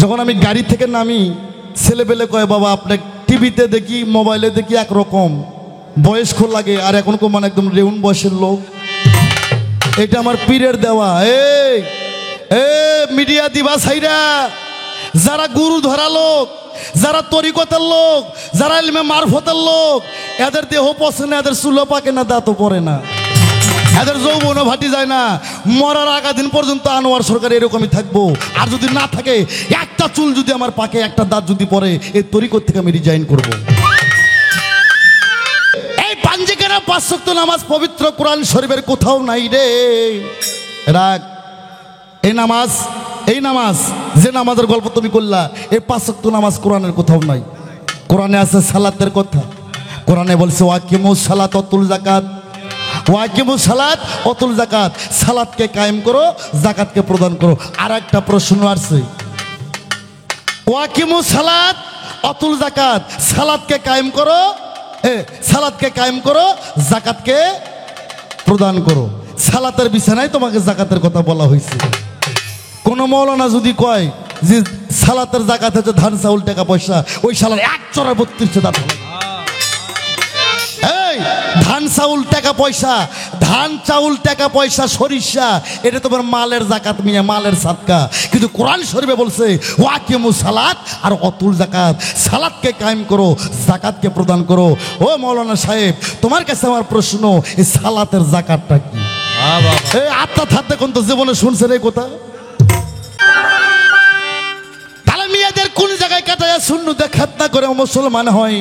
যখন আমি গাড়ি থেকে নামি ছেলেবেলে কয় বাবা আপনার টিভিতে দেখি মোবাইলে দেখি একরকম বয়স্ক লাগে, আর এখন মানে একদম রেউন বয়সের লোক। এটা আমার পীরের দেওয়া। এই মিডিয়া দিবা সাইরা, যারা গুরু ধরা লোক, যারা তরিকতের লোক, যারা ইলমে মারফতের লোক, এদের দেহ পচে না, এদের চুলো পাকে না, দাঁতও পড়ে না, এদের যৌবনও ভাটি যায় না। মরার আগা দিন পর্যন্ত আনোয়ার সরকার এরকমই থাকবো। আর যদি না থাকে, একটা চুল যদি আমার পাকে, একটা দাঁত যদি পড়ে, এই তরিকত থেকে আমি রিজাইন করবো। এই পাঞ্জিকেরা 5 ওয়াক্ত নামাজ পবিত্র কোরআন শরীফের কোথাও নাই রে। রাগ এই নামাজ যে নামাজের গল্প তুমি করলা, এই 5 ওয়াক্ত নামাজ কোরআনের কোথাও নাই। কোরআনে আছে সালাতের কথা। কোরআনে বলছে ওয়াকিমুস সালাত অতুল জাকাত, ওয়াকিমুস সালাত অতুল জাকাত, সালাতকে কায়েম করো, জাকাতকে প্রদান করো। আর একটা প্রশ্ন আসছে, ওয়াকিমুস সালাত অতুল জাকাত, সালাতকে কায়েম করো, সালাতকে কায়েম করো, জাকাতকে প্রদান করো। সালাতের বিছানায় তোমাকে জাকাতের কথা বলা হয়েছে। কোন মৌলানা যদি কয় যে সালাতের জাকাত হচ্ছে ধান চাউল টাকা পয়সা, ওই সালার 1 চড়া 32 দাঁত। এই ধান চাউল টাকা পয়সা, ধান চাউল টাকা পয়সা সরিষা, এটা তোমার মালের জাকাত মিয়া, মালের সাদকা। কিন্তু কোরআন শরীফে বলছে ওয়াকিমুস সালাত আর অতুল জাকাত, সালাতকে কায়েম করো, জাকাতকে প্রদান করো। ও মৌলানা সাহেব, তোমার কাছে আমার প্রশ্ন, এই সালাতের জাকাতটা কি? এই আত্মা থাকতে কোন তো জীবনে শুনছেন এই কথা? তাহলে মেয়েদের কোন জায়গায় কাটায় সুন্নতে খাতনা করে মুসলমান হয়?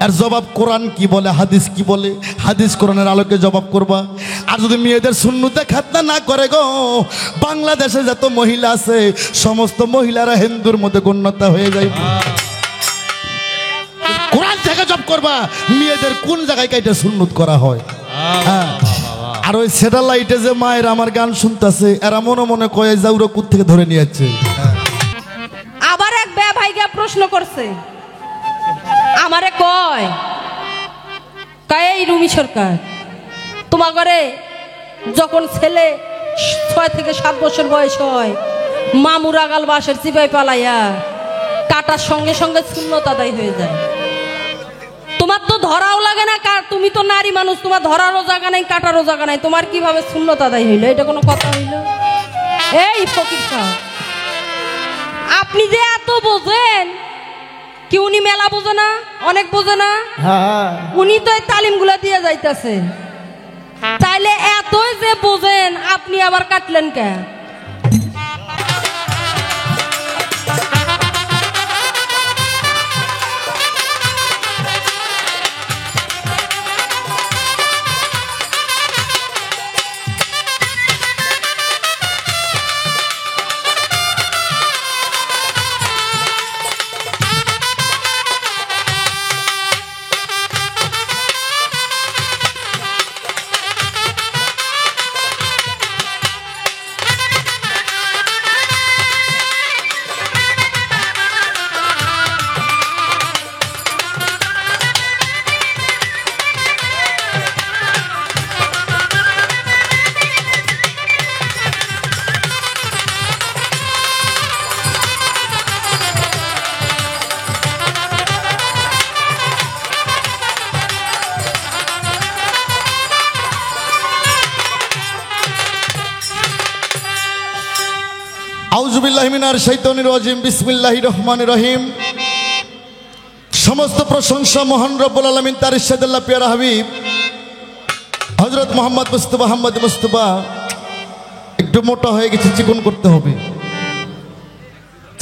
আর জবাব কোরআন কি বলে, হাদিস কি বলে, হাদিস কোরআনের আলোকে জবাব করবা। আর যদি মেয়েদের সুন্নতে খাতনা না করে গো, বাংলাদেশে যত মহিলা আছে সমস্ত মহিলারা হিন্দুর মধ্যে গণ্যতা হয়ে যায়। কোরআন থেকে জব করবা, মেয়েদের কোন জায়গায় কাইটা সুন্নত করা হয়। হ্যাঁ, আর ওই স্যাটেলাইটে যে মায়ের আমার গান শুনতেছে, এরা মনে মনে কয়ে যাউরা কুত থেকে ধরে নিয়ে যাচ্ছে। আবার এক বে ভাইকে প্রশ্ন করছে, আমারে কয় এই রুমি সরকার, তোমার ঘরে যখন ছেলে 6 থেকে 7 বছর বয়স হয়, মামুরা গাল বাসের চিপাই পালাইয়া কাটার সঙ্গে সঙ্গে সুন্নত আদায় হয়ে যায়। তোমার তো ধরাও লাগে না, তুমি তো নারী মানুষ, তোমার ধরারও জায়গা নাই, কাটারও জায়গা নাই, তোমার কিভাবে সুন্নত আদায় হইল? এটা কোনো কথা হইল? এই ফকির সাহেব, আপনি যে এত বোঝেন, কি উনি মেলা বোঝে না? অনেক বোঝে না? উনি তো এই তালিমগুলা দিয়ে যাইতেছে। তাইলে এতই যে বোঝেন, আপনি আবার কাটলেন কেন? আউযুবিল্লাহি মিনাশ শাইতানির রাজিম, বিসমিল্লাহির রহমানির রহিম। সমস্ত প্রশংসা মহান রব্বুল আলামিন, তার ইরশাদুল্লাহ পিয়ারা হাবিব হযরত মুহাম্মদ মুস্তাফা আহমদ মুস্তাফা। একটু মোটা হয়ে গেছে, চিকন করতে হবে।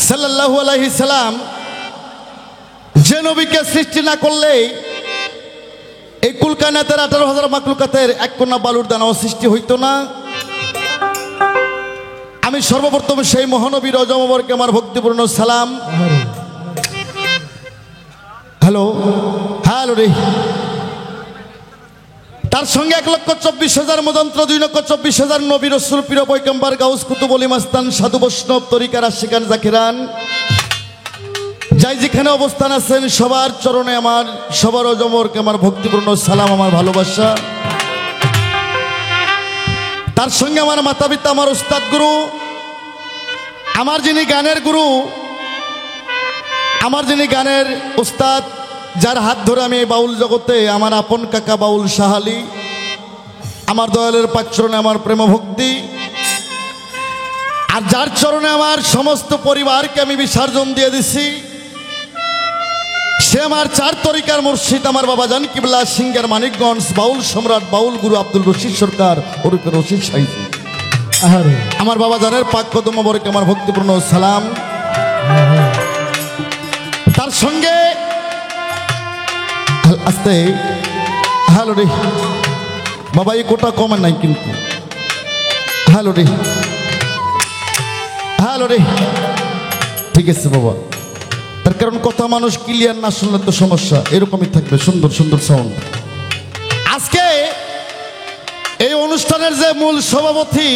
সাল্লাল্লাহু আলাইহি সাল্লাম, যে নবীকে সৃষ্টি না করলে এই কুল কায়নাতের 18,000 মাখলুকাতের এক কণা বালুর দানাও সৃষ্টি হইতো না। আমি সর্বপ্রথম সেই মহানবীর অজমবরকে আমার ভক্তিপূর্ণ সালাম। হ্যালো হ্যালো রে। তার সঙ্গে 1,24,000 মদন্ত্র, 2,24,000 নবী রাসূল পীর পয়গম্বর গাউস কুতুব ওলি মাস্তান সাধু বৈষ্ণব তরিকার আশিকান জাকিরান, যাই যেখানে অবস্থান আছেন সবার চরণে আমার, সবার অজমবরকে আমার ভক্তিপূর্ণ সালাম, আমার ভালোবাসা। তার সঙ্গে আমার মাতা পিতা, আমার উস্তাদ গুরু, আমার যিনি গানের গুরু আমার যিনি গানের উস্তাদ, যার হাত ধরে আমি এই বাউল জগতে, আমার আপন কাকা বাউল সাহালি, আমার দয়ালের পাচরণে আমার প্রেম ভক্তি, আর যার চরণে আমার সমস্ত পরিবারকে আমি বিসর্জন দিয়ে দিছি, সে আমার 4 তরিকার মুর্শিদ, আমার বাবা জান কিবলা সিঙ্গার মানিকগঞ্জ, বাউল সম্রাট বাউল গুরু আব্দুল রশিদ সরকার ওরফে রশিদ সাইজি। আমার বাবা জানের পাক কদম মোবারকে আমার ভক্তিপূর্ণ সালাম। তার সঙ্গে আস্তে হ্যালো রে বাবা, এই কোটা কমে নাই কিন্তু, হ্যালো রে হ্যালো রে, ঠিক আছে বাবা। তার কারণ কথা মানুষ ক্লিয়ার না শুনলে তো সমস্যা, এরকমই থাকবে সুন্দর সুন্দর সাউন্ড। আজকে এই অনুষ্ঠানের যে মূল সভাপতি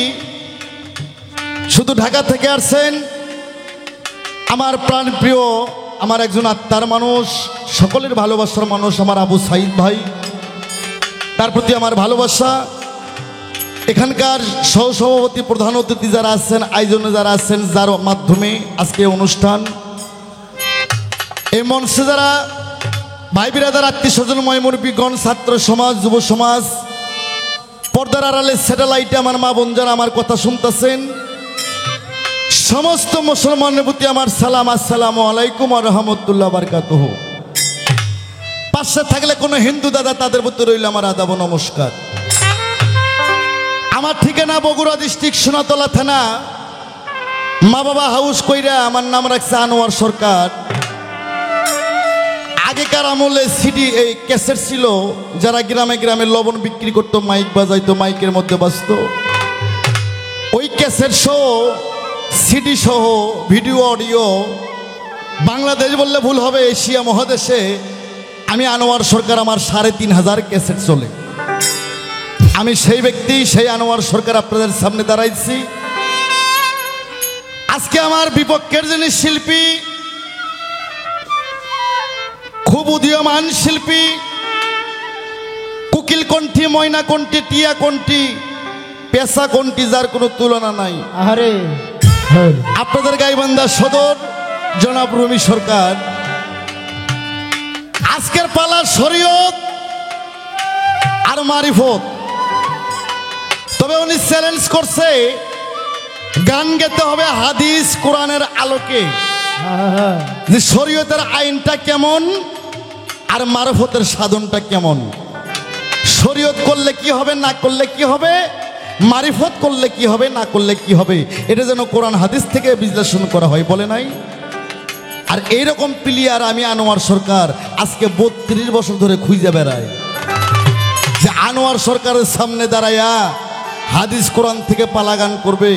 শুধু ঢাকা থেকে আসছেন, আমার প্রাণপ্রিয়, আমার একজন আত্মার মানুষ, সকলের ভালোবাসার মানুষ, আমার আবু সাইদ ভাই, তার প্রতি আমার ভালোবাসা। এখানকার সহসভাপতি, প্রধান অতিথি যারা আছেন, আয়োজনে যারা আছেন, যার মাধ্যমে আজকে অনুষ্ঠান, এই মঞ্চে যারা ভাই বিরাদার, আত্মীয় স্বজন, ময়মুরবিগণ, ছাত্র সমাজ, যুব সমাজ, পর্দার আড়ালে স্যাটেলাইটে আমার মা বোন যারা আমার কথা শুনতেছেন, সমস্ত মুসলমানের প্রতি আমার সালাম, আসসালামু আলাইকুম ওয়া রাহমাতুল্লাহি ওয়া বারাকাতুহু। পাশে থাকলে কোনো হিন্দু দাদা, তাদের প্রতি রইল আমার আদাব নমস্কার। আমার ঠিকানা বগুড়া ডিস্ট্রিক্ট সোনাতলা থানা, মা বাবা হাউস কইরা আমার নাম রাখছে আনোয়ার সরকার। আগেকার আমলে সিডি এই ক্যাসেট ছিল, যারা গ্রামে গ্রামে লবণ বিক্রি করতো, মাইক বাজাইতো, মাইকের মধ্যে বাজতো, ওই ক্যাসেট সহ, সিডি সহ, ভিডিও অডিও, বাংলাদেশ বললে ভুল হবে, এশিয়া মহাদেশে আমি আনোয়ার সরকার, আমার 3500 ক্যাসেট চলে। আমি সেই ব্যক্তি, সেই আনোয়ার সরকার আপনাদের সামনে দাঁড়াইছি। আজকে আমার বিপক্ষের যিনি শিল্পী, খুব উদীয়মান শিল্পী, কোকিল কণ্ঠী, ময়না কণ্ঠী, টিয়া কণ্ঠী, পেশা কণ্ঠী, যার কোনো তুলনা নাই, আরে আপনাদের গাইবান্ধা সদর জনাব রুমি সরকার। আজকের পালা শরীয়ত আর মারিফত, তবে উনি চ্যালেঞ্জ করছে গান গেতে হবে হাদিস কোরআনের আলোকে, যে শরীয়তের আইনটা কেমন আর মারফতের সাধনটা কেমন, শরীয়ত করলে কি হবে, না করলে কি হবে, মারিফত করলে কি হবে, না করলে কি হবে, এটা যেন কোরআন হাদিস থেকে বিশ্লেষণ করা হয়, বলে নাই। আর এইরকম প্লেয়ার আমি আনোয়ার সরকার আজকে 32 বছর ধরে খুঁজে বেড়াই, যে আনোয়ার সরকারের সামনে দাঁড়াইয়া হাদিস কোরআন থেকে পালা গান করবে।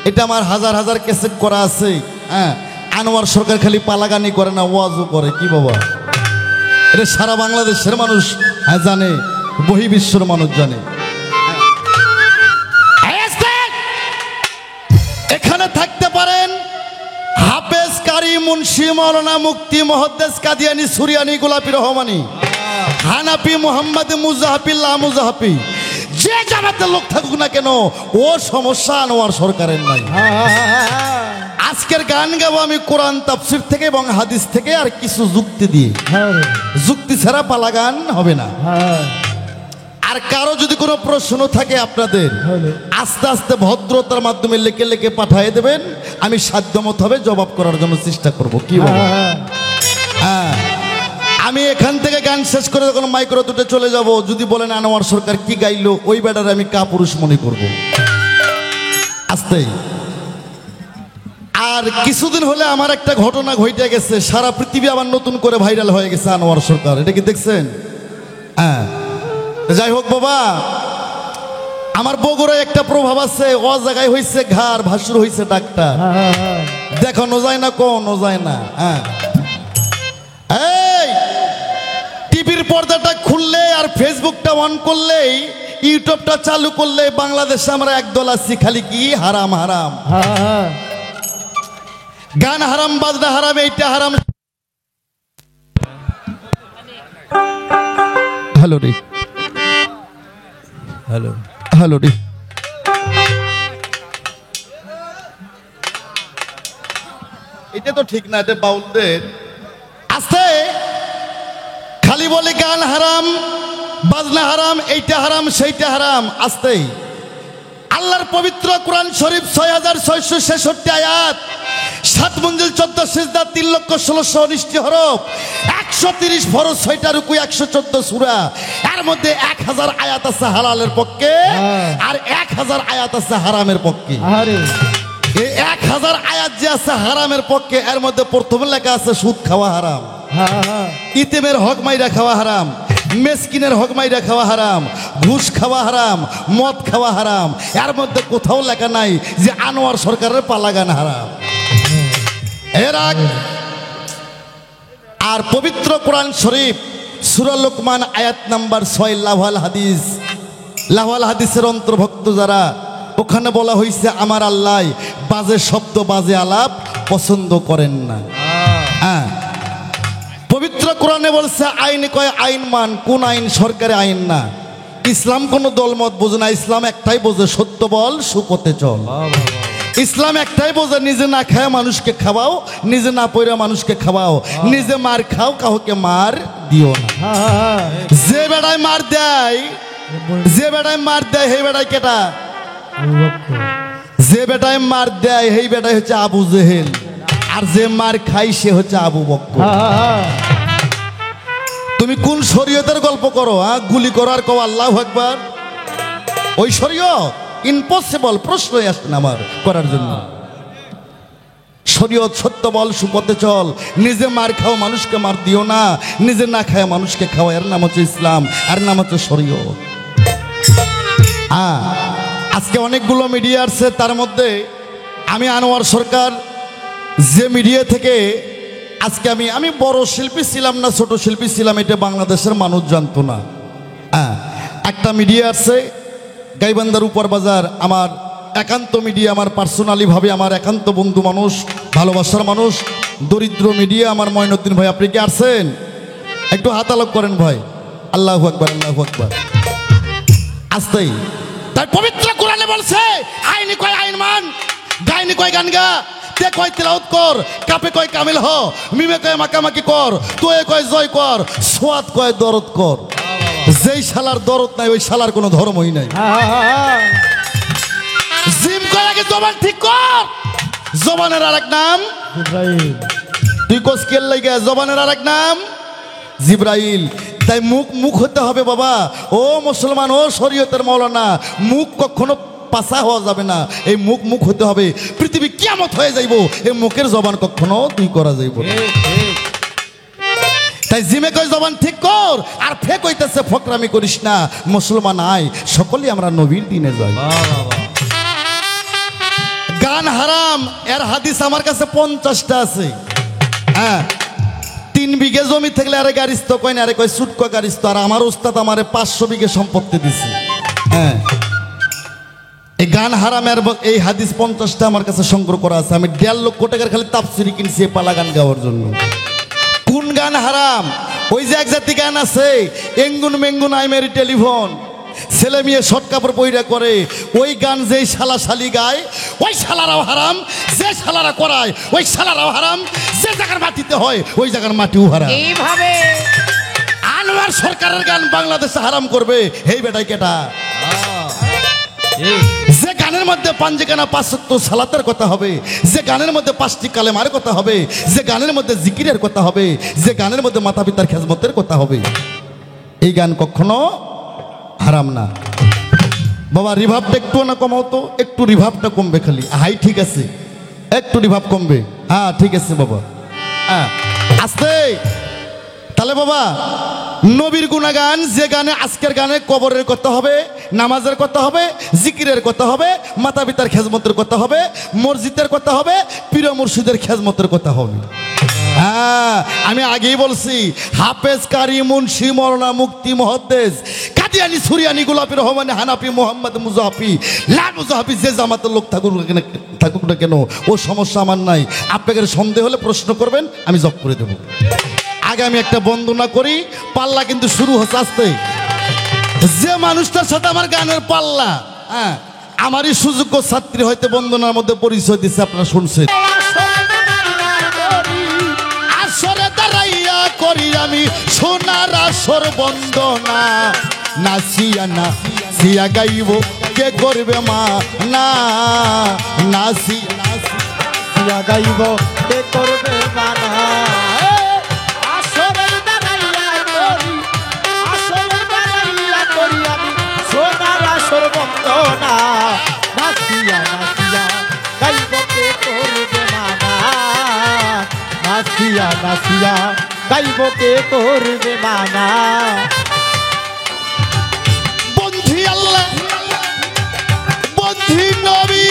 এটা আমার হাজার হাজার ক্যাসেট করা আছে। হ্যাঁ, আনোয়ার সরকার খালি পালাগানি করে না, ওয়াজও করে। কি বাবা, এটা সারা বাংলাদেশের মানুষ জানে, বহির্বিশ্বের মানুষ জানে। এখানে থাকতে পারেন হাফেজ, কারি, মুন্সি, মৌলানা, মুফতি, মুহাদ্দিস, কাদিয়ানি, সুরিয়ানি, গোলাপি রহমানি, হানাফি, মুহাম্মদ, মুজাহাফিল্লাহ, মুজাহাফি, যে জামাতের লোক থাকুক না কেন, ও সমস্যা আনোয়ার সরকারের নাই। আজকের গান গাবো আমি কোরআন তাফসীর থেকে এবং হাদিস থেকে, আর কিছু যুক্তি দিয়ে, যুক্তি ছাড়া পালা গান হবে না। আর কারো যদি কোনো প্রশ্ন থাকে আপনাদের, আস্তে আস্তে ভদ্রতার মাধ্যমে লেখে লেখে পাঠিয়ে দেবেন, আমি সাধ্যমতো হবে জবাব করার জন্য চেষ্টা করব। কি বলবো? হ্যাঁ, আমি এখান থেকে গান শেষ করে যখন মাইক্রো দুটো চলে যাব, যদি বলেন আনোয়ার সরকার কি গাইলো, ওই ব্যাটারে আমি কাপুরুষ মনে করব। আস্তে। আর কিছুদিন হলে আমার একটা ঘটনা ঘটে গেছে, সারা পৃথিবী আবার নতুন করে ভাইরাল হয়ে গেছে আনোয়ার সরকার, এটা কি দেখছেন? হ্যাঁ, যাই হোক বাবা, আমার বগুড়ায় একটা প্রভাব আছে, ও জায়গায় হয়েছে ঘাড়, ভাসুর হয়েছে ডাক্তার, দেখানো যায় না, কোনো যায় না। হ্যাঁ, এই টিভির পর্দাটা খুললে আর ফেসবুকটা অন করলেই, ইউটিউবটা চালু করলে, বাংলাদেশে আমরা একদল আছি খালি কি হারাম হারাম, গান হারাম, বাজনা হারাম, এইটা হারাম। হ্যালো রে, হ্যালো হ্যালো রে, এটা তো ঠিক না, এটা বাউলদের আস্তে খালি বলে গান হারাম, বাজনা হারাম, এইটা হারাম সেইটা হারাম। আস্তে আল্লাহর পবিত্র কোরআন শরীফ 6666 আয়াত, 7 মঞ্জিল 14 সিজদা, 3,16,19 হরফ, 130 ফরজ, 6টা রুকু, 114 সূরা। এর মধ্যে 1000 আয়াত আছে হালালের পক্ষে, আর 1000 আয়াত আছে হারামের পক্ষে। এই 1000 আয়াত যে আছে হারামের পক্ষে, এর মধ্যে প্রথমে লেখা আছে সুদ খাওয়া হারাম, ইতিমের হক মাইরা খাওয়া হারাম, মেসকিনের হক মাইরা খাওয়া হারাম, ঘুষ খাওয়া হারাম, মদ খাওয়া হারাম। এর মধ্যে কোথাও লেখা নাই যে আনোয়ার সরকারের পালাগান হারাম। এর আর পবিত্র কোরআন শরীফ সূরা লোকমান আয়াত নাম্বার 6 লাওয়াল হাদিস, লাওয়াল হাদিসের অন্তর্ভুক্ত যারা, ওখানে বলা হয়েছে আমার আল্লাহ বাজে শব্দ, বাজে আলাপ পছন্দ করেন না। হ্যাঁ, পবিত্র কোরআনে বলছে আইন কয় আইন মান, কোন আইন? সরকারি আইন না। ইসলাম কোনো দলমত বোঝে না, ইসলাম একটাই বোঝে সত্য বল, সুপথে চল। ইসলাম একটাই বোঝে নিজে না খায় মানুষকে খাওয়াও, নিজে না পয়রা মানুষকে খাওয়াও, নিজে মার খাও, কাউকে মার দিও না। যে বেড়ায় মার দেয়, যে বেড়ায় মার দেয় সেই বেড়ায় কেটা? যে বেটায় মার দেয় সেই বেটাই হচ্ছে আবু জেহেল, আর যে মার খাই সে হচ্ছে আবু বকর। তুমি কোন শরীয়তের গল্প করো? গুলি করো আর কও আল্লাহু আকবার? ওই শরীয়ত ইম্পসিবল, প্রশ্নই আসে না আমার করার জন্য। শরীয়ত সত্য বল, সুপথে চল, নিজে মার খাও, মানুষকে মার দিও না, নিজে না খায় মানুষকে খাও। এর নাম হচ্ছে ইসলাম, এর নাম হচ্ছে শরীয়ত। আজকে অনেকগুলো মিডিয়া আসছে, তার মধ্যে আমি আনোয়ার সরকার যে মিডিয়া থেকে আজকে আমি বড় শিল্পী ছিলাম না ছোট শিল্পী ছিলাম, এটা বাংলাদেশের মানুষ জানতো না। একটা মিডিয়া আছে গাইবান্ধার উপর বাজার, আমার একান্ত মিডিয়া, আমার পার্সোনালিভাবে আমার একান্ত বন্ধু মানুষ, ভালোবাসার মানুষ, দরিদ্র মিডিয়া আমার মঈনুদ্দিন ভাই। আপনি কি আসছেন? একটু হাতালক করেন ভাই। আল্লাহু আকবার, আল্লাহু আকবার। আসতেই তাই পবিত্র কোরআনে বলছে আইনি কয় আইন মান, গাইনি কয় গান গা, তে কয় তিলাওয়াত কর, কাপে কয় কামিল হ, মিমে কয় মাকামাকি কর, তোয়ে কয় জয় কর, সোয়াদ কয় দরদ কর। যেই শালার দরদ নাই ওই শালার কোনো ধর্মই নাই। জিম কয় আগে জবান ঠিক কর, জবানের আরেক নাম তুই কোস কেল লাগে, জবানের আরেক নাম জিব্রাইল। তাই মুখ হতে হবে বাবা। ও মুসলমান, ও শরীয়তের মাওলানা, মুখ কখনো পাছা হওয়া যাবে না। এই মুখ হতে হবে। পৃথিবী কিয়ামত হয়ে যাইব, এই মুখের জবান কখনো তুই করা যাইব না। তাই জিমে কই জবান ঠিক কর, আর ফেক হইতেছে ফকরামি করিস না। মুসলমান আয়, সকলেই আমরা নবীর দিনে যাই। গান হারাম, এর হাদিস আমার কাছে 50টা আছে। হ্যাঁ, 3 বিঘে জমি থাকলে আরে গাড়িস্ত কয় না, আরে কয় ছুটকো গাড়িস্ত। আর আমার ওস্তাদ আমারে 500 বিঘে সম্পত্তি দিছে। হ্যাঁ, এই গান হারামের এই হাদিস 50টা আমার কাছে সংগ্রহ করা আছে। আমি 1.5 লক্ষ টাকার খালি তাফসিরি কিনছি এই পালা গান গাওয়ার জন্য। কোন গান হারাম? ওই যে এক জাতি গান আছে, এঙ্গুন মেঙ্গুন আই মেরি টেলিফোন, ছেলে মেয়ে শর্ট কাপড় পইরা করে, ওই গান যেই শালা শালি গায় ওই শালারাও হারাম, যে শালারা করায় ওই শালারাও হারাম, যে জায়গার মাটিতে হয় ওই জায়গার মাটিও হারাম। এইভাবে আনোয়ার সরকারের গান বাংলাদেশে হারাম করবে এই বেটাই কেটা? যে গানের মধ্যে পাঞ্জেখানা 5 ওয়াক্ত সালাতের কথা হবে, যে গানের মধ্যে 5টি কালেমার কথা হবে, যে গানের মধ্যে জিকিরের কথা হবে, যে গানের মধ্যে মাতা পিতার খেজমতের কথা হবে, এই গান কখনো হারাম না। বাবা রিভাবটা একটু না কমাও তো, একটু রিভাবটা কমবে খালি। হাই ঠিক আছে, একটু রিভাব কমবে। হ্যাঁ ঠিক আছে বাবা। হ্যাঁ আস্তে। তাহলে বাবা নবীর গুণাগান, যে গানে আজকের গানে কবরের কথা হবে, নামাজের কথা হবে, জিকিরের কথা হবে, মাতা পিতার খেজমতের কথা হবে, মসজিদের কথা হবে, পীর মুর্শিদের খেজমতের কথা হবে। হ্যাঁ আমি আগেই বলছি, হাফেজ, কারি, মুন্সি, মৌলানা, মুফতি, মুহাদ্দিস, কাদিয়ানি, সুরিয়ানি, গোলাপি, রহমানি, হানাফি, মোহাম্মদ, মুজাহাফি, লা মুজাহাফি, যে জামাতের লোক থাকুক না কেন, ও সমস্যা আমার নাই। আপনাদের সন্দেহ হলে প্রশ্ন করবেন, আমি জব করে দেবো। আগে আমি একটা বন্দনা করি, পাল্লা কিন্তু শুরু হচ্ছে আসতে। যে মানুষটার সাথে আমার গানের পাল্লা, হ্যাঁ আমারই সুযোগ্য ছাত্রী হয়তো বন্দনার মধ্যে পরিচয় দিচ্ছে, আপনারা শুনছেন। আসরে দাঁড়াইয়া আবি সোনার আসর বন্দনা নাচিয়া নাচিয়া গাইব কে করবে মা না নাচিয়া গাইব কে করবে মানা আসরে দাঁড়াইয়া করি আসরে দাঁড়াইয়া করি আমি সোনার আসর বন্দনা নাচিয়া নাচিয়া গাইব কে করবে মানা নাচিয়া নাচিয়া গাইব কে করবে মানা বন্ধি আল্লাহ বন্ধি নবী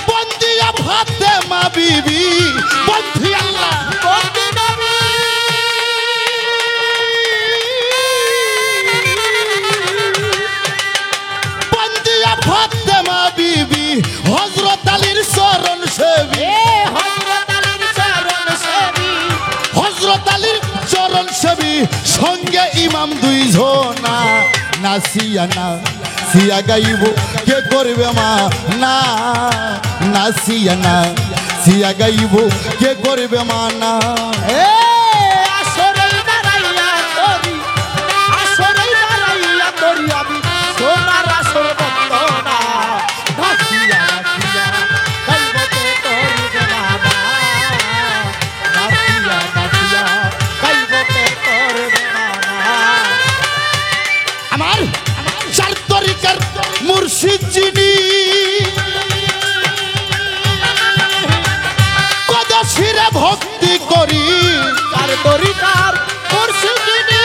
বন্দিয়া ফাতেমা বিবি বন্ধি আল্লাহ বন্ধি নবী বন্দিয়া ফাতেমা বিবি হযরত আলীর চরণ সেবী হযরত আলীর চরণ সেবী হযরত আলীর চরণ সেবী সঙ্গে ইমাম দুইজনা নাচিয়া নাচিয়া গাইব কে করবে মা না নাচিয়া নাচিয়া গাইব কে করবে মা না আসরে দাঁড়াইয়া করি আসরে দাঁড়াইয়া করি আমি সোনার আসর বন্দনা নাচিয়া নাচিয়া গাইব কে করবে মানা নাচিয়া নাচিয়া গাইব কে করবে মানা আমার চার তরিকার মুর্শিদ যিনি কদশিরে ভক্তি করি তার তরিকার মুর্শিদিনী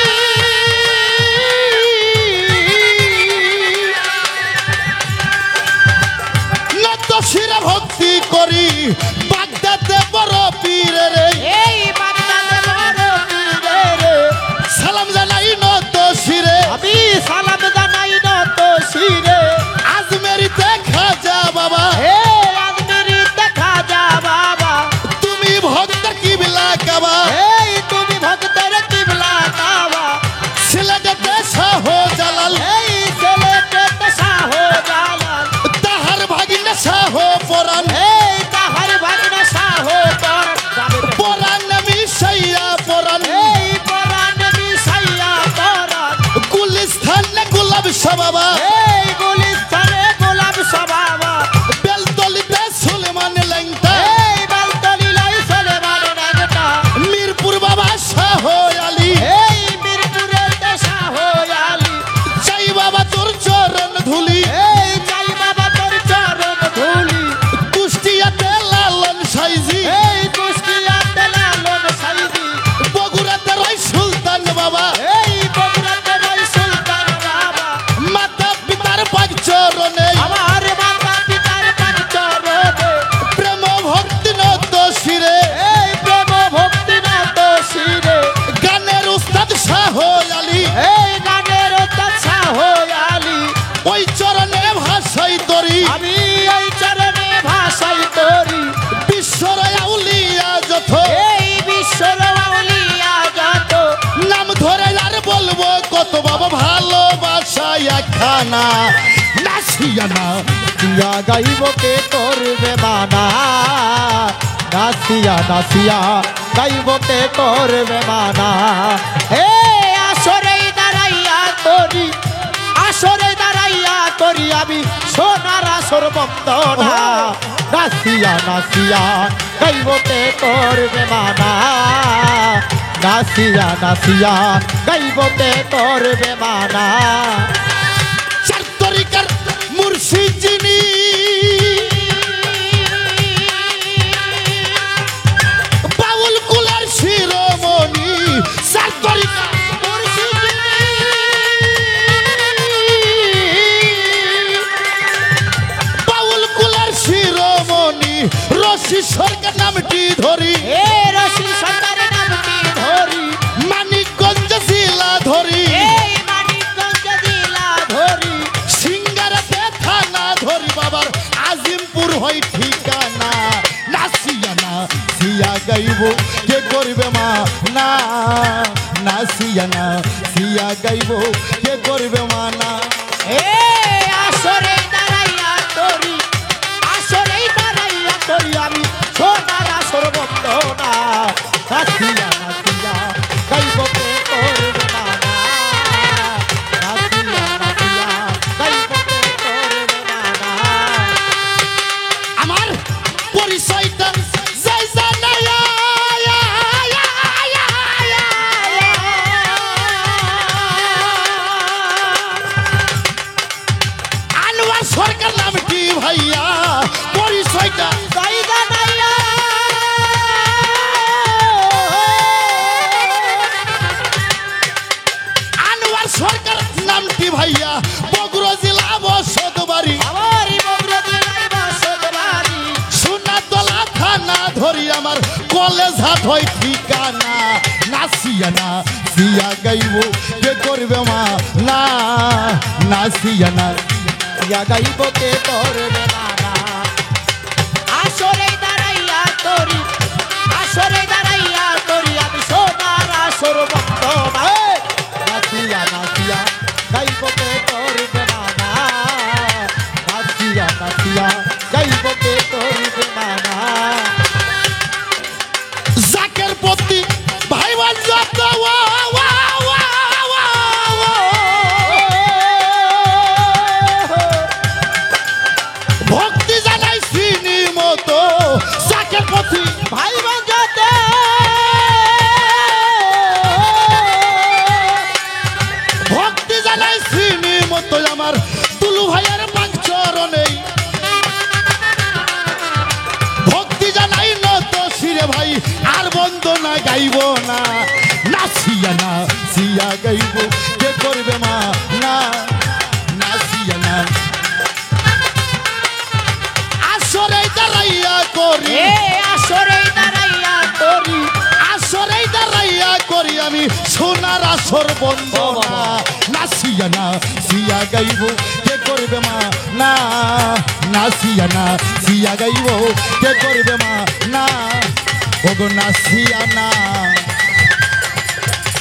নতশিরে ভক্তি করি বাগদাদে বড় পীরে রে এই বাগদাদে বড় পীরে রে সালাম জানাই নতশিরে আমি সালাম জানাই নত শিরে আজমেরিতে খাজা বাবা হে আজমেরি দেখা যা বাবা তুমি ভক্তের কিবলা কাবা এই তুমি ভক্তের কিবলা কাবা সিলেটেতে শাহ জালাল এই ছেলেকে শাহ জালাল তাহার ভাগিনা শাহ পরাণ এই তাহার ভাগনা শাহ পরাণ পরাণ মিশাইয়া পরাণ এই পরাণ মিশাইয়া পরাণ গুলিস্তান গোলাপ বাবা এই গুলিস্তানে গোলাপ সবাবা বেলতলিতে সুলেমান লেংটা এই বেলতলি লাই সুলেমান লেংটা মিরপুর বাবা শাহ আলী এই মিরপুরের শাহ আলী চাই বাবা তোর চরণ ধুলি এই যাই বাবা তোর চরণ ধুলি কুষ্টিয়াতে লালন সাইজি এই কুষ্টিয়াতে লালন সাইদি বগুড়াতে রয় সুলতান বাবা এই বগুড়াতে রয় সুলতান বাবা মাতা পিতার পাক চরণে আমার মাতা পিতার পাঁচ চরণে প্রেম ভক্তি নত শিরে এই প্রেম ভক্তি নাত শিরে গানের উস্তাদ শাহ আলী এই গানের শাহ আলী ওই চরণে ভাষাই তরি আমি এই চরণে ভাষাই করি বিশ্বর আউলিয়া যত এই বিশ্বর আউলিয়া যত নাম ধরে আর বলবো কত বাবা ভালোবাসা একখানা নাচিয়া না দিয়া গাইব কে করবে মানা নাচিয়া নাচিয়া গাইব কে করবে মানা হে আসরে দাঁড়াইয়া করি আসরে দাঁড়াইয়া করি আমি সোনার আসর বন্দনা নাচিয়া নাচিয়া গাইব কে করবে মানা নাচিয়া নাচিয়া গাইব কে করবে মানা চার তরিকার মুর্শিদ যিনি বাউল কুলার শিরোমণি চার তরিকা বাউল কুলার শিরোমণি রশি সরকার নামটি ধরি এ রশি সরকারের নামটি ধরি মানিকগঞ্জ জেলা ধরি এই মানিকগঞ্জ জেলা ধরি সিঙ্গারাতে থানা ধরি বাবার আজিমপুর হয় ঠিকানা নাচিয়া না সিয়া গাইব কে করবে মা না নাচিয়া না সিয়া গাইব কে করবে মা না এ আসরে দাঁড়াইয়া তোর সরকার নাম কি ভাইয়া পরিচয়টা জায়গা নাইয়া আনোয়ার সরকার নাম কি ভাইয়া বগুড়া জেলা বসত বাড়ি আমারই বগুড়া জেলায় বাসত বাড়ি সোনাতলা থানা ধরি আমার কলেজ হাট হয় ঠিকানা নাসিয়া না সিয়া গাইব কে করবে মা না নাসিয়া না ইয়া গাইব কে করবে না না আসরে দাঁড়াইয়া তোরি আসরে দাঁড়াইয়া তোরি আমি সোনার আসর বন্ধ নাচিয়া নাচিয়া গাইব কে করবে না না নাচিয়া নাচিয়া গাইব কে করবে না না জাকের প্রতি ভাইবান যত ওয়া ওয়া ওয়া ওয়া ওয়া। ভক্তি জানাই চিনি মতো জাকের প্রতি ভাই বাজাতে ভক্তি জানাই চিনি মতো আমার তুলু ভাইয়ের পাঁচরণে ভক্তি জানাই নত শিরে ভাই আর বন্দনা গাইব না নাচিয়া না সিয়া গাইব কে করবে মা না নাচিয়া না আসরে দাঁড়াইয়া করি এ আসরে দাঁড়াইয়া তোরি আসরে দাঁড়াইয়া করি আমি সোনার আসর বন্ধ না নাচিয়া না সিয়া গাইব কে করবে মা না নাচিয়া না সিয়া গাইব কে করবে মা না ওগো নাচিয়া না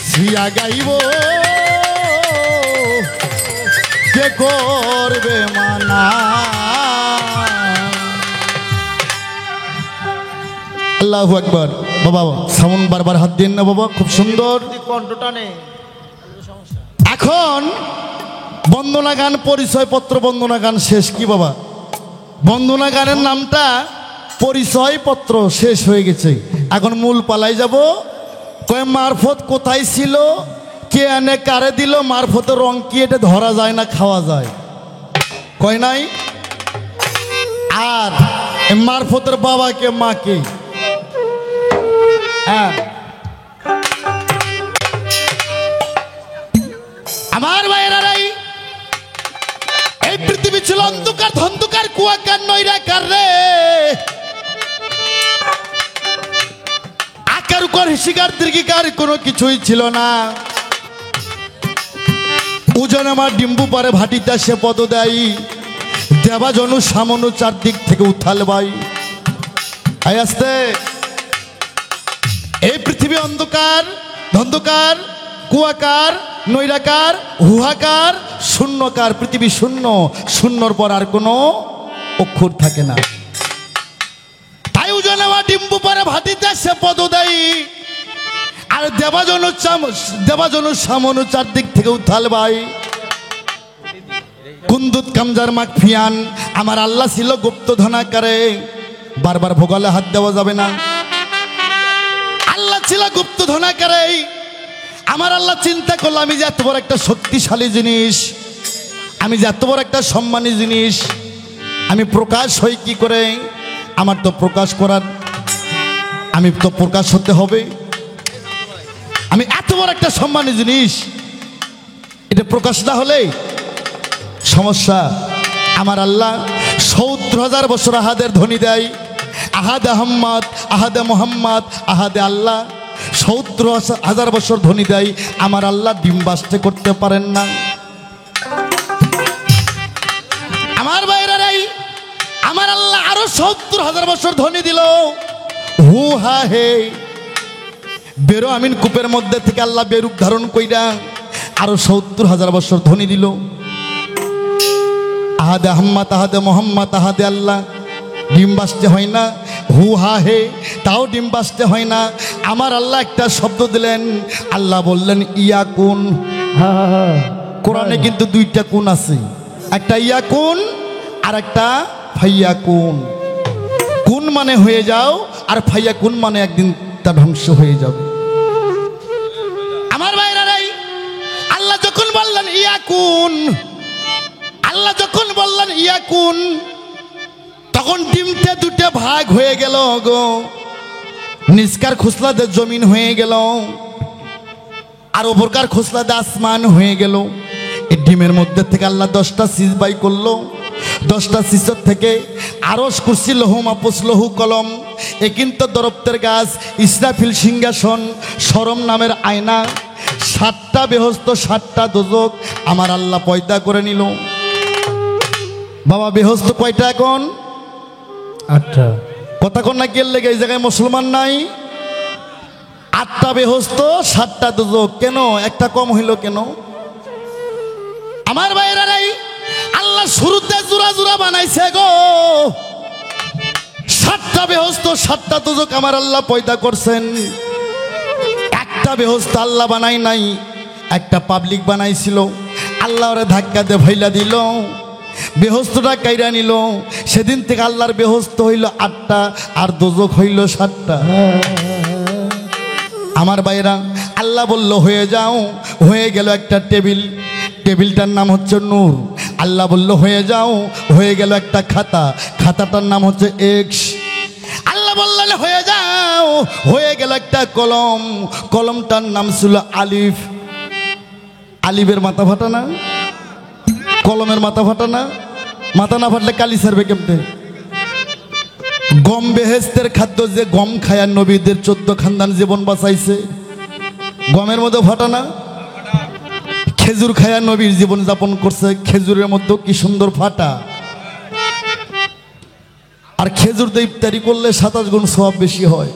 সিয়া গাইব কে করবে মা না আল্লাহু আকবার বাবা সামন বারবার হাত দিন না বাবা খুব সুন্দর কণ্ঠটা নে এখন বন্দনা গান পরিচয়পত্র বন্দনা গান শেষ কি বাবা বন্দনা গানের নামটা পরিচয়পত্র শেষ হয়ে গেছে এখন মূল পালাই যাব কয় মারফত কোথায় ছিল কে এনে কারে দিল মারফতের রং কি এটা ধরা যায় না খাওয়া যায় কয় নাই আর এ মারফতের বাবাকে মাকে হ্যাঁ আমার ভাইয়েরাই এই পৃথিবী ছিল অন্ধকার ধন্ধকার কুয়াকার নৈরাকার রে আকার উকার হিসিকার দীর্ঘিকার কোনো কিছুই ছিল না ওজন আমার ডিম্বু পারে ভাটিটা সে পদ দেয় দেবাজনু সামনু চারদিক থেকে উথাল ভাই আই আসতে এই পৃথিবী অন্ধকার ধন্ধকার কুয়াকার নৈরাকার হুহাকার শূন্যকার পৃথিবী শূন্য শূন্যর পর আর কোনো অক্ষর থাকে না তাই ওজনে আমার ডিম্বু পারে ভাটিতে সে পদ দেয় আর দেবাজনু সামনু চারদিক থেকে উথাল ভাই কুন্দুত কামজার মাকফিয়ান আমার আল্লাহ ছিল গুপ্ত ধনাকারে বারবার ভোগালে হাত দেওয়া যাবে না আল্লাহ ছিল গুপ্ত ধনাকারে আমার আল্লাহ চিন্তা করলো আমি যে এত বড় একটা শক্তিশালী জিনিস আমি যে এত বড় একটা সম্মানী জিনিস আমি প্রকাশ হই কি করে আমার তো প্রকাশ করার আমি তো প্রকাশ হতে হবে আমি এত বড় একটা সম্মানী জিনিস এটা প্রকাশ না হলে সমস্যা আমার আল্লাহ ৭০,০০০ বছর আহাদের ধ্বনি দেয় আহাদে আহম্মদ আহাদে মোহাম্মদ আহাদে আল্লাহ ৭০,০০০ বছর ধ্বনি দেয় আমার আল্লাহ ডিম বাস্তে করতে পারেন না আমার বাইরেরাই আমার আল্লাহ আরো ৭০,০০০ বছর ধ্বনি দিল হু হা হে বেরো আমিন কূপের মধ্যে থেকে আল্লাহ বেরুপ ধারণ কইরা আরো ৭০,০০০ বছর ধ্বনি দিল আহাদে আহম্মদ আহাদে মোহাম্মদ আহাদে আল্লাহ ডিম বাসতে হয় না হু হা হে তাও ডিম বাসতে হয় না আমার আল্লাহ একটা শব্দ দিলেন আল্লাহ বললেন ইয়া কুন কোরআনে কিন্তু দুইটা কুন আছে একটা ইয়া কুন আর একটা ফাইয়া কুন কুন মানে হয়ে যাও আর ফাইয়া কুন মানে একদিন তা ধ্বংস হয়ে যাবে আমার ভাইরাই আল্লাহ যখন বললেন ইয়া কুন আল্লাহ যখন বললেন ইয়াকুন, তখন ডিমটা দুটো ভাগ হয়ে গেল গো, নিচকার খোসলাতে জমিন হয়ে গেল আর ওপরকার খোসলাতে আসমান হয়ে গেল। এই ডিমের মধ্যে থেকে আল্লাহ 10টা সিজ বাই করলো। 10টা সিজর থেকে আরশ, কুরসি, লৌহ মাহফুজ, লৌহ কলম, এ কিন্তু দরপ্তের গাছ, ইসরাফিল সিংহাসন, শরম নামের আয়না, 7টা বেহস্ত, 7টা দোজক আমার আল্লাহ পয়দা করে নিল। বাবা বেহস্ত কয়টা এখন? 8টা। কথা কন না কে লেগে এই জায়গায় মুসলমান নাই? 8টা বেহস্ত, 7টা দোজক। কেন একটা কম হইল কেন? আমার ভাইরা নাই, আল্লাহ শুরুতে জোড়া জোড়া বানাইছে গো। 7টা বেহস্ত, 7টা দোজক আমার আল্লাহ পয়দা করছেন। একটা বেহস্ত আল্লাহ বানাই নাই, একটা পাবলিক বানাইছিল। আল্লাহ ওরে ধাক্কা দিয়ে ভাইলা দিল, বেহস্তটা কাইরা নিল। সেদিন থেকে আল্লাহর বেহস্ত হইল 8টা আর দোজক হইল 7টা। আমার ভাইরা, আল্লাহ বলল হয়ে যাও, হয়ে গেল একটা টেবিল, টেবিলটার নাম হচ্ছে নূর। আল্লাহ বলল হয়ে যাও, হয়ে গেল একটা খাতা, খাতাটার নাম হচ্ছে এক্স। আল্লাহ বললেন হয়ে যাও, হয়ে গেল একটা কলম, কলমটার নাম ছিল আলিফ। আলিফের মাথা ফাটা না, কলমের মাথা ফাটা না, মাথা না ফাটলে কালি সারবে কেমতে? গম বেহেস্তের খাদ্য, যে গম খায়া নবীদের 14 খানদান জীবন বাঁচাইছে, গমের মধ্যে ফাটা না? খেজুর খায়া নবীর জীবন যাপন করছে, খেজুরের মধ্যে কি সুন্দর ফাটা। আর খেজুর দিয়ে ইফতারি করলে 27 গুণ সওয়াব বেশি হয়।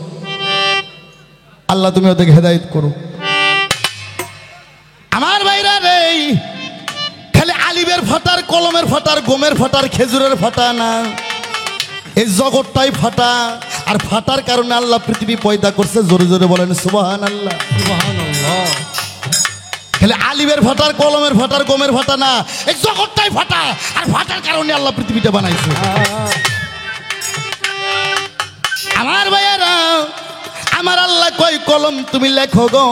আল্লাহ তুমি ওদেরকে হেদায়েত করো। আমার ভাইরা রে, খালি আলিবের ফাটার, কলমের ফাটার, গমের ফাটার, খেজুরের ফাটা না, এই জগৎটাই ফাটা। আর ফাটার কারণে আল্লাহ পৃথিবী পয়দা করছে। জোরে জোরে বলেন সুবহানাল্লাহ। সুবহানাল্লাহ। খালি আলিবের ফাটার, কলমের ফাটার, গমের ফাটা না, এই জগৎটাই ফাটা। আর ফাটার কারণে আল্লাহ পৃথিবীটা বানাইছে। আমার ভাইয়েরা, আমার আল্লাহ কয় কলম তুমি লেখো গো।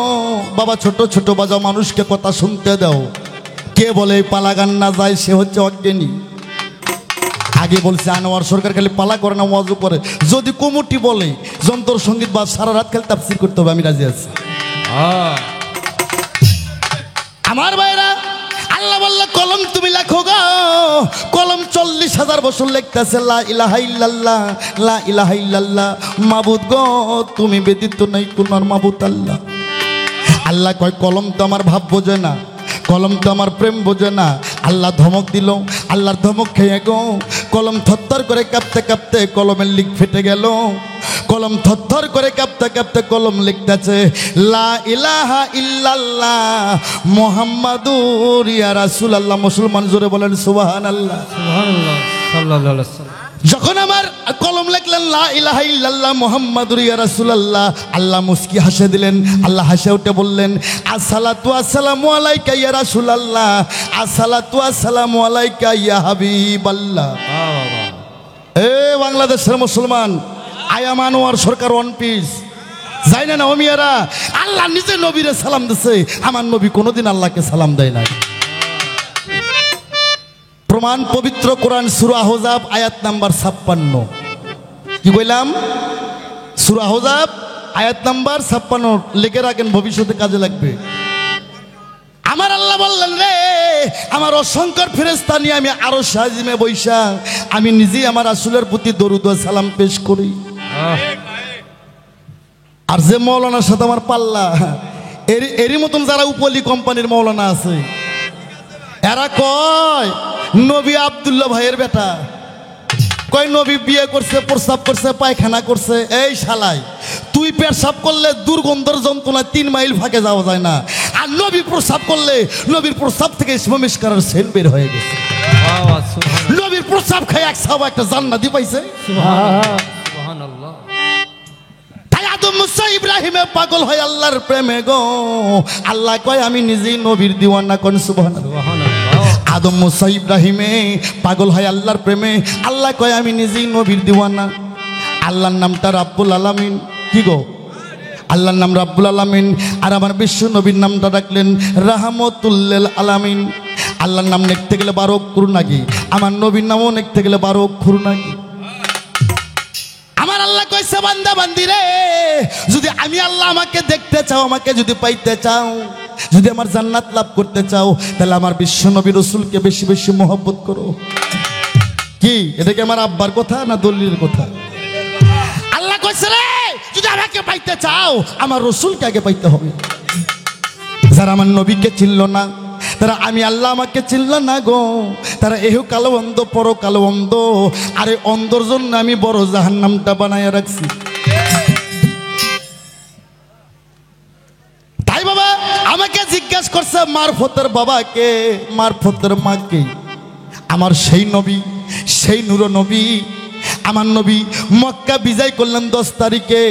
বাবা ছোট ছোট বাজাও, মানুষকে কথা শুনতে দাও। কে বলে পালা গান না যায় সে হচ্ছে অজ্ঞানী। আগে বলছে আনোয়ার সরকার খালি পালা করে না, ওয়াজও করে। যদি কমিটি বলে যন্ত্র সঙ্গীত বা সারা রাত খালি তাফসীর করতে হবে, আমি রাজি আছি। আমার ভাইরা, আল্লাহ বললে কলম তুমি লেখো গো। কলম 40,000 বছর লিখতেছে লা ইলাহা ইল্লাল্লাহ, লা ইলাহা ইল্লাল্লাহ, মাবুদ গো তুমি ব্যতীত নাই কোন মাবুদ আল্লাহ। আল্লাহ কয় কলম তো আমার ভাব বোঝে না, কলম তো আমার প্রেম বোঝে না। আল্লাহ ধমক দিল, আল্লাহর ধমক খেয়ে গো কলম থরথর করে কাঁপতে কাঁপতে কলমের লিক ফেটে গেল। কলম থরথর করে কাঁপতে কাঁপতে কলম লিখতেছে লা ইলাহা ইল্লাল্লাহ মুহাম্মাদুর ইয়া রাসূলুল্লাহ। মুসলমান জোরে বলেন সুবহানাল্লাহ। সুবহানাল্লাহ সাল্লাল্লাহু আলাইহি ওয়াসাল্লাম। যখন আমার কলম লিখলেন লা ইলাহা ইল্লাল্লাহ মুহাম্মাদুর ইয়া রাসূলুল্লাহ, আল্লাহ মুস্কি হাসে দিলেন। আল্লাহ হাসে উঠে বললেন আসসালাতু আসসালামু আলাইকা ইয়া রাসূলুল্লাহ, আসসালাতু আসসালামু আলাইকা ইয়া হাবিবাল্লাহ। এ বাংলাদেশের মুসলমান, আয়াম আনোয়ার সরকার ওয়ান পিস যাই না ওমিয়ারা, আল্লাহ নিজে নবীরে সালাম দিছে। আমার নবী কোনোদিন আল্লাহকে সালাম দেয় না। প্রমাণ পবিত্র কোরআন সূরা আহজাব আয়াত নাম্বার 56। কি বললাম? সূরা আহজাব আয়াত নাম্বার 56 লিখে রাখেন, ভবিষ্যতে কাজে লাগবে। আমার আল্লাহ বললেন রে, আমার অসংখ্য ফেরেশতা নিয়ে আমি আরশ আজিমে বৈশা আমি নিজেই আমার রাসূলের প্রতি দরুদ ও সালাম পেশ করি। আর যে মৌলানার সাথে আমার পাল্লা, এরই মতন যারা উপলি কোম্পানির মৌলানা আছে, এরা কয় নবী আব্দুল্লাহ ভাইয়ের বেটা, কয় নবী বিয়ে করছে, প্রস্রাব করছে, পায়খানা করছে। এই শালাই, তুই পেশাব করলে দুর্গন্ধর যন্ত্রণা 3 মাইল ফাঁকে যাওয়া যায় না, আর নবী প্রস্রাব করলে নবীর প্রস্রাব থেকে ইসমামিষ্কারের সেন বের হয়ে গেছে। নবীর প্রস্রাব খায় এক সাহাবা একটা জান্নাতি পাইছে। সুবহানাল্লাহ। তাই আদম মুসা ইব্রাহিমে পাগল হয় আল্লাহর প্রেমে গো। আল্লাহ কয় আমি নিজেই নবীর দিওয়ানা। কোন সুবহানাল্লাহ। আদম মুসা ইব্রাহিমে পাগল হয় আল্লাহর প্রেমে। আল্লাহ কয় আমি নিজেই নবীর দিওয়ানা। আল্লাহর নামটা রাব্বুল আলামিন। কি গো? আল্লাহর নাম রাব্বুল আলামিন, আর আমার বিশ্ব নবীর নামটা রাখলেন রাহমাতুল লিল আলামিন। আল্লাহর নাম লিখতে গেলে 12 অক্ষর নাকি, আমার নবীর নামও লিখতে গেলে 12 অক্ষর নাকি। আমার আল্লাহ কইছে বান্দা বান্দি রে, যদি আমি আল্লাহ আমাকে দেখতে চাও, আমাকে যদি পাইতে চাও, যদি আমার জান্নাত লাভ করতে চাও, তাহলে আমার বিশ্ব নবী রাসূলকে বেশি বেশি মহব্বত করো। কি এটা কি আমার আব্বার কথা না দলিলের কথা? আল্লাহ কইছে রে, যদি আমাকে পাইতে চাও আমার রাসূলকে আগে পাইতে হবে। যারা আমার নবীকে চিনল না, তারা আমি আল্লাহ আমাকে চিনল না গো, তারা এহ কালো অন্ধ পর কালো অন্ধ। আরে অন্ধর জন্য আমি বড় জাহান্নামটা বানাইয়া রাখছি। তাই বাবা আমাকে জিজ্ঞাসা করছে মারফতের বাবাকে, মারফতের মাকে। আমার সেই নবী, সেই নূর নবী, আমার নবী মক্কা বিজয় করলেন 10 তারিখে,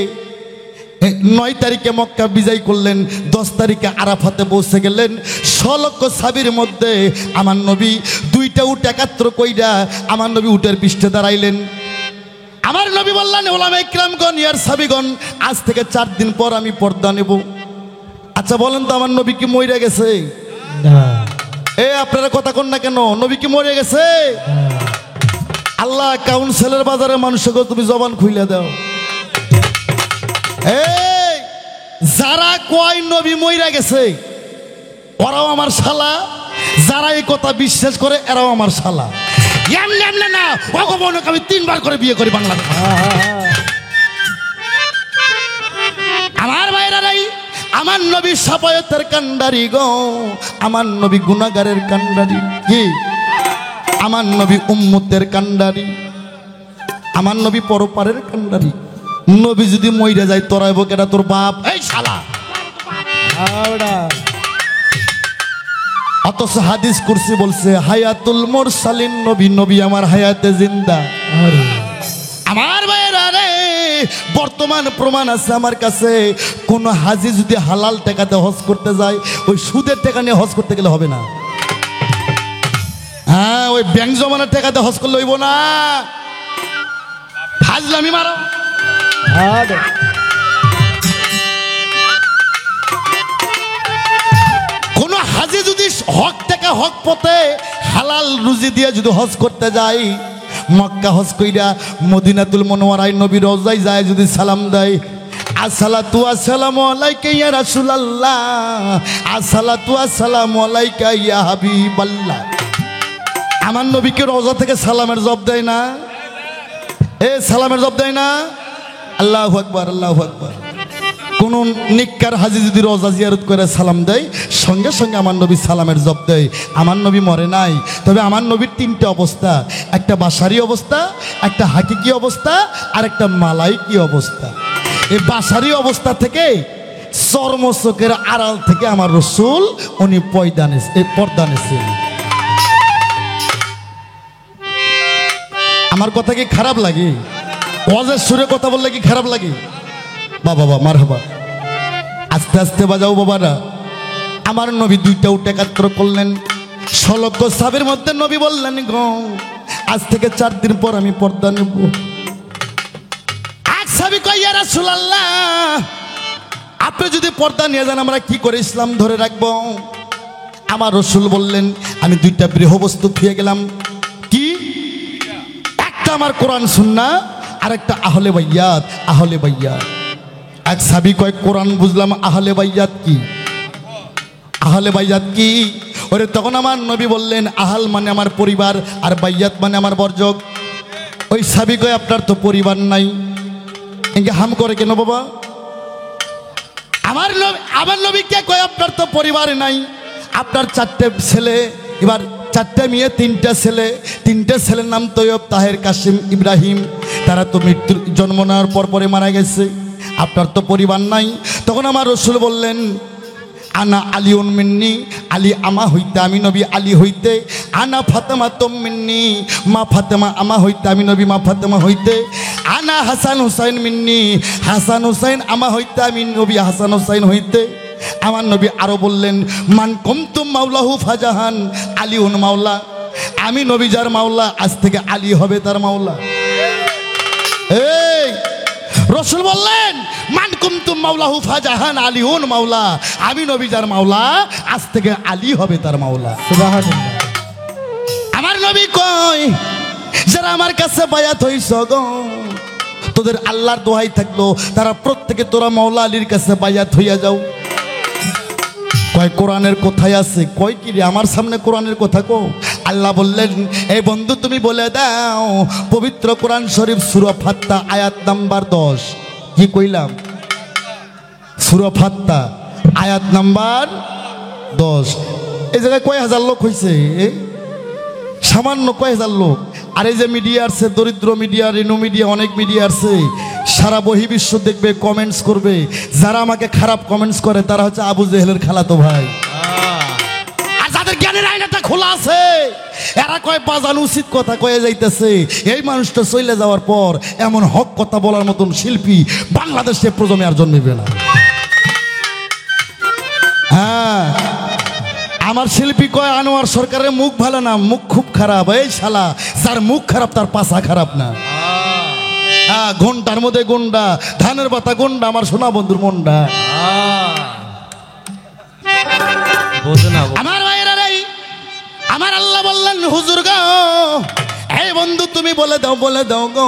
9 তারিখে মক্কা বিজয় করলেন, 10 তারিখে আরাফাতে পৌঁছে গেলেন। 100 লক্ষ সাহাবীর মধ্যে আমার নবী 2টা উট একাত্র কইরা আমার নবী উটের পৃষ্ঠে দাঁড়াইলেন। আমার নবী বললেন ওলামায়ে কিরামগণ, ইয়ার সাহাবীগণ, আজ থেকে 4 দিন পর আমি পর্দা নেব। আচ্ছা বলেন তো, আমার নবী কি মরে গেছে? এ আপনারা কথা কন না কেন? নবী কি মরে গেছে? আল্লাহ কাউন্সিলের বাজারে মানুষকে তুমি জবান খুইলা দাও। এই যারা কয় নবী মইরা গেছে ওরাও আমার শালা, যারা এই কথা বিশ্বাস করে এরাও আমার শালা। এমনি এমনি না, ভগবানকে আমি 3 বার করে বিয়ে করি বাংলাদেশ। আমার ভাইরা নাই, আমার নবী সাফায়াতের কান্ডারি গো, আমার নবী গুনাহগারের কান্ডারি। কি আমার নবী উম্মতের কান্ডারি, আমার নবী পরপারের কান্ডারি। নবী যদি মইরা যায় তোরাইব কেটা? তোর বাপ। এই শালা, অথচ হাদিস কুরসি বলছে হায়াতুল মুরসালিন, নবী নবী আমার হায়াতে জিন্দা। আমার ভাইরা রে, বর্তমান প্রমাণ আছে আমার কাছে। কোন হাজি যদি হালাল টাকাতে হজ করতে যায়, ওই সুদের টাকা নিয়ে হজ করতে গেলে হবে না। হ্যাঁ, ওই ব্যাংক জমানোর টাকাতে হজ করলে হইব না। ফাজলামি মারো। কোন হাজি যদি হক টাকা হক পথে হালাল রুজি দিয়ে যদি হজ করতে যায়, মক্কা হজ কইরা মদিনাতুল মুনাওয়ারায় নবীর রওজায় যায় যদি সালাম দেয়, আসসালাতু আসসালামু আলাইকা ইয়া রাসূলুল্লাহ, আসসালাতু আসসালামু আলাইকা ইয়া হাবিবাল্লাহ। আমার নবীকে রওজা থেকে সালামের জবাব দেয় না? এ সালামের জবাব দেয় না? আল্লাহু আকবার, আল্লাহু আকবার। কোন নিক্কার হাজি যদি রওজা জিয়ারত করে সালাম দেয়, সঙ্গে সঙ্গে আমার নবী সালামের জবাব দেয়। আমার নবী মরে নাই। তবে আমার নবীর 3টে অবস্থা, একটা বাশারি অবস্থা, একটা হাকিকি অবস্থা, আর একটা মালাইকি অবস্থা। এই বাশারি অবস্থা থেকে চর্মচোখের আড়াল থেকে আমার রাসূল উনি পর্দা নিয়েছেন। আমার কথা কি খারাপ লাগে? ওয়াজের সুরে কথা বললে কি খারাপ লাগে? বাবা মারহাবা, আস্তে আস্তে বাজাও বাবারা। আমার নবী 2টা উট একাত্র করলেন। 100 লক্ষ সাহাবীর মধ্যে নবী বললেন গো, আজ থেকে 4 দিন পর আমি পর্দা নেব। এক সাহাবী কয় ইয়া রাসূলুল্লাহ, আপনি যদি পর্দা নিয়ে যান আমরা কি করে ইসলাম ধরে রাখবো? আমার রাসূল বললেন, আমি 2টা গৃহবস্তু পেয়ে গেলাম। কি? একটা আমার কোরআন সুন্নাহ, আর একটা আহলে বাইয়াত। আহলে বাইয়াত। এক সাহাবী কয় কোরআন বুঝলাম, আহলে বাইয়াত কি? আহলে বাইয়াত কি? ওরে তখন আমার নবী বললেন, আহাল মানে আমার পরিবার, আর বাইয়াত মানে আমার বর্জক। ওই সাহাবী কয় আপনার তো পরিবার নাই, একে হাম করে কেন বাবা? আমার নবীকে কয় আপনার তো পরিবার নাই, আপনার 4টে ছেলে, এবার 4টে মেয়ে 3টে ছেলে, 3টে ছেলের নাম তৈয়ব, তাহের, কাসিম, ইব্রাহিম। তারা তো মৃত্যুর জন্ম নেওয়ার পরে মারা গেছে, আপনার তো পরিবার নাই। তখন আমার রাসূল বললেন, আনা আলিউন মিন্নি, আলী আমা হইতে আমি নবী আলী হইতে, আনা ফাতেমা তুম মিন্নি, মা ফাতেমা আমা হইতে আমি নবী মা ফাতেমা হইতে, আনা হাসান হুসাইন মিন্নি, হাসান হুসাইন আমা হইতে আমি নবী হাসান হুসাইন হইতে। আমার নবী আরো বললেন, মান কুমতুম মাওলাহু ফাজাহান আলিউন মাওলা, আমি নবী যার মাওলা আজ থেকে আলী হবে তার মাওলা। এই রাসূল বললেন, মান কুমতুম মাওলাহু ফাজাহান আলিউন মাওলা, আমি নবী যার মাওলা আজ থেকে আলী হবে তার মাওলা। সুবহানাল্লাহ। আমার নবী কয় যারা আমার কাছে বায়াত হইছ গো, তোদের আল্লাহর দোহাই থাকলো তারা প্রত্যেকে তোরা মাওলা আলীর কাছে বায়াত হইয়া যাও। কয় কোরআনের কোথায় আছে? কয় কি রে, আমার সামনে কোরআনের কথা কো। আল্লাহ বললেন, এই বন্ধু তুমি বলে দাও পবিত্র কোরআন শরীফ সূরা ফাত্তা আয়াত নাম্বার 10। কি কইলাম? সূরা ফাত্তা আয়াত নাম্বার 10। এই জায়গায় কয় হাজার লোক হয়েছে? সামান্য কয় হাজার লোক। আর এই যে মিডিয়া আছে, দরিদ্র মিডিয়া, রেনু মিডিয়া, অনেক মিডিয়া আছে, সারা বহির্বিশ্ব দেখবে, কমেন্টস করবে। যারা আমাকে খারাপ কমেন্টস করে তারা হচ্ছে আবু জেহেলের খালাতো ভাই। আর যাদের জ্ঞানের আয়নাটা খোলা আছে এরা কয় বাজানো উচিত কথা কয়ে যাইতেছে। এই মানুষটা চলে যাওয়ার পর এমন হক কথা বলার মতন শিল্পী বাংলাদেশে প্রজন্মে আর জন্মেবে না। হ্যাঁ, আমার শিল্পী কয় আনোয়ার সরকারের মুখ ভালো না, মুখ খুব খারাপ। এই শালা, যার মুখ খারাপ তার পাছা খারাপ না। হ্যাঁ, ঘন্টার মধ্যে গুন্ডা, ধানের পাতা গুন্ডা, আমার সোনা বন্ধুর মন্ডা। আমার ভাইয়েরা রে, আমার আল্লাহ বললেন হুজুর গো, এই বন্ধু তুমি বলে দাও গো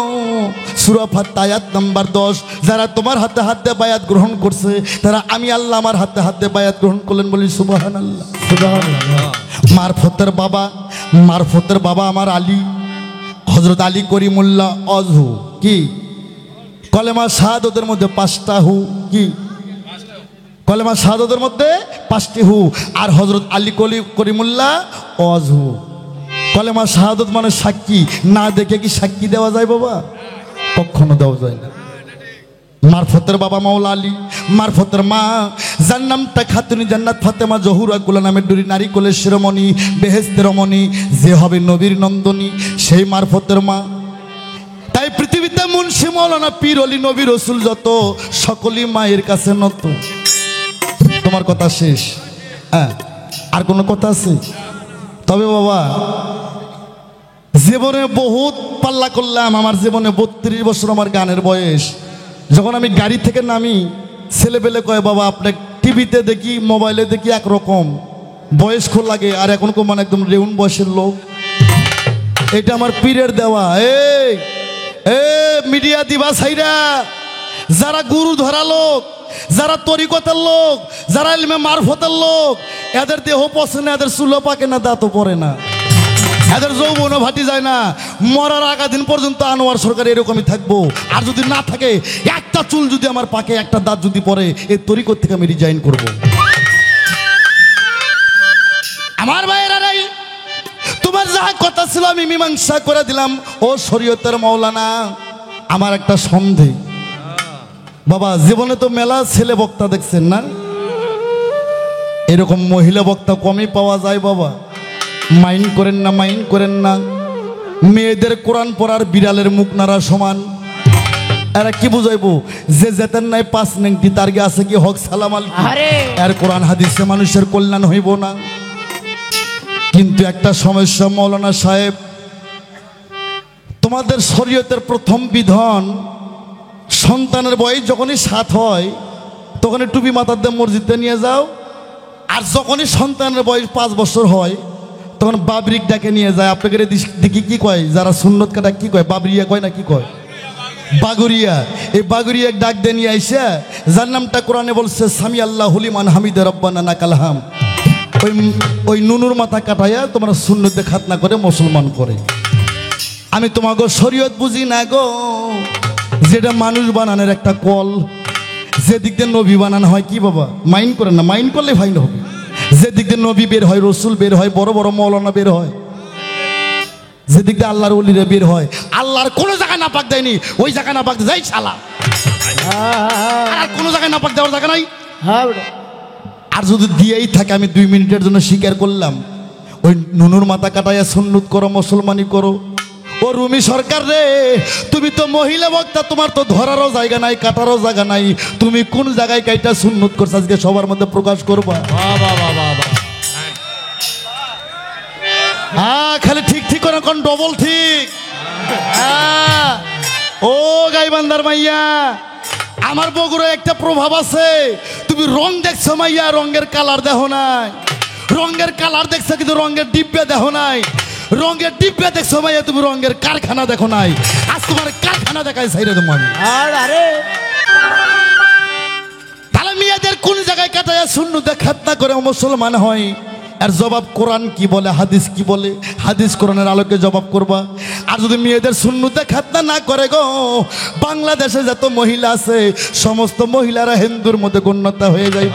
সূরা ফাত্তা আয়াত নাম্বার 10। যারা তোমার হাতে হাতে বায়াত গ্রহণ করছে তারা আমি আল্লাহ আমার হাতে হাতে বায়াত গ্রহণ করলেন। বলি সুবহানাল্লাহ, সুবহানাল্লাহ। মারফতের বাবা আমার আলী, হযরত আলী করিমুল্লাহ অজহু। কি কলেমা শাহাদাতের মধ্যে 5টা হু। কি কলেমা শাহাদাতের মধ্যে 5টি হু। আর হযরত আলী করিমুল্লাহ অজহু। কলেমা শাহাদাত মানে সাক্ষী, না দেখে কি সাক্ষী দেওয়া যায় বাবা? কখনো দেওয়া যায় না। মারফতের বাবা মাওলা আলী, মারফতের মা যার নামটা খাতুনি জান্নাত ফাতেমা জহুরা গুলা নামের ডুরি, নারী কোলের শিরোমণি, বেহেশতের রমণী, যে হবে নবীর নন্দনী, সেই মারফতের মা। তাই পৃথিবীতে মুন্সি মাওলানা পীর অলি নবী রসুল যত, সকলই মায়ের কাছে নত। তোমার কথা শেষ? হ্যাঁ, আর কোনো কথা আছে? তবে বাবা জীবনে বহুত পাল্লা করলাম। আমার জীবনে 32 বছর আমার গানের বয়স। যখন আমি গাড়ি থেকে নামি ছেলেবেলে কয় বাবা আপনার টিভিতে দেখি, মোবাইলে দেখি একরকম, বয়স্ক লাগে। আর এখন মানে একদম রেউন বয়সের লোক। এটা আমার পীরের দেওয়া। এই মিডিয়া দিবা সাইরা, যারা গুরু ধরা লোক, যারা তরিকতের লোক, যারা ইলমে মারফতের লোক, এদের দেহ পচে না, এদের চুলো পাকে না, দাঁতও পড়ে না, এদের যৌবনও ভাটি যায় না। মরার আগা দিন পর্যন্ত আনোয়ার সরকার এরকমই থাকবো। আর যদি না থাকে, একটা চুল যদি আমার পাকে, একটা দাঁত যদি পড়ে, এই তরিকত থেকে আমি রিজাইন করবো। আমার ভাইয়েরা রে, তোমার যা কথা ছিল আমি মীমাংসা করে দিলাম। ও শরীয়তের মাওলানা, আমার একটা সন্দেহ বাবা, জীবনে তো মেলা ছেলে বক্তা দেখছেন না, এরকম মহিলা বক্তা কমই পাওয়া যায় বাবা। মাইন্ড করেন না। মেয়েদের কোরআন পড়ার বিড়ালের মুখ নাড়া সমান। এরা কি বুঝাইবো যে যেতেন নাই 5 নেংটি, তার গে আছে কি হক সালাম আল। এর কোরআন হাদিসে মানুষের কল্যাণ হইব না। কিন্তু একটা সমস্যা মাওলানা সাহেব, তোমাদের শরীয়তের প্রথম বিধান, সন্তানের বয়স যখনই 7 হয় তখনই টুপি মাথার দিয়ে মসজিদে নিয়ে যাও। আর যখনই সন্তানের বয়স 5 বছর হয় তখন বাবরিক ডাকে নিয়ে যায়। আপনাকে দেখি কি কয়, যারা সুন্নত কাটা কি কয়, বাবরিয়া কয় না কি কয়, বাগুরিয়া। এই বাগুরিয়া ডাক দিয়ে নিয়ে আইসা, যার নামটা কোরআনে বলছে সামি আল্লাহ হুলিমান হামিদে রব্বানা নাকাল হাম, ওই নুনুর মাথা কাটাইয়া তোমরা সুন্নতে খাতনা করে মুসলমান করে। আমি তোমাকে শরীয়ত বুঝি না গো, যেটা মানুষ বানানোর একটা কল, যে দিক দিয়ে নবী বানানো হয়। কি বাবা মাইন্ড করেন না, মাইন্ড করলে ফাইন হবে। যে দিক দিয়ে নবী বের হয়, রসুল বের হয়, বড় বড় মৌলানা বের হয়, যে দিক দিয়ে আল্লাহর ওলিরা বের হয়, আল্লাহর কোনো জায়গায় না পাক দেয়নি, ওই জায়গায় না পাক যাই শালা। আর কোনো জায়গায় না পাক দেওয়ার জায়গা নাই। আর যদি দিয়েই থাকে, আমি 2 মিনিটের জন্য স্বীকার করলাম, ওই নুনুর মাথা কাটাইয়া সুন্নত করো, মুসলমানি করো। ও রুমি সরকার রে, তুমি তো মহিলা বক্তা, তোমার তো ধরারও জায়গা নাই, কাটারও জায়গা নাই। তুমি কোন জায়গায় কাইটা সুন্নত করছো আজকে সবার মধ্যে প্রকাশ করবা? হ্যাঁ, খালি ঠিক করে কোন ডবল ঠিক। ও গাইবান্দার মাইয়া, আমার বগুড়ায় একটা প্রভাব আছে। তুমি রং দেখছো মাইয়া, রঙের কালার দেখো নাই। রঙের কালার দেখছো কিন্তু রঙের ডিব্বে দেখো নাই। রঙের ডিব্বা দেখছো ভাইয়া, তুমি রঙের কারখানা দেখো নাই। আজ তোমার কারখানা দেখায় সাইরে দেবো আমি। আর আরে তাহলে মেয়েদের কোন জায়গায় কাটায় সুন্নতে খাতনা করে মুসলমান হয়? আর জবাব কোরআন কি বলে, হাদিস কি বলে, হাদিস কোরআনের আলোকে জবাব করবা। আর যদি মেয়েদের সুন্নতে খাতনা না করে গো, বাংলাদেশে যত মহিলা আছে সমস্ত মহিলারা হিন্দুর মধ্যে গণ্যতা হয়ে যায়।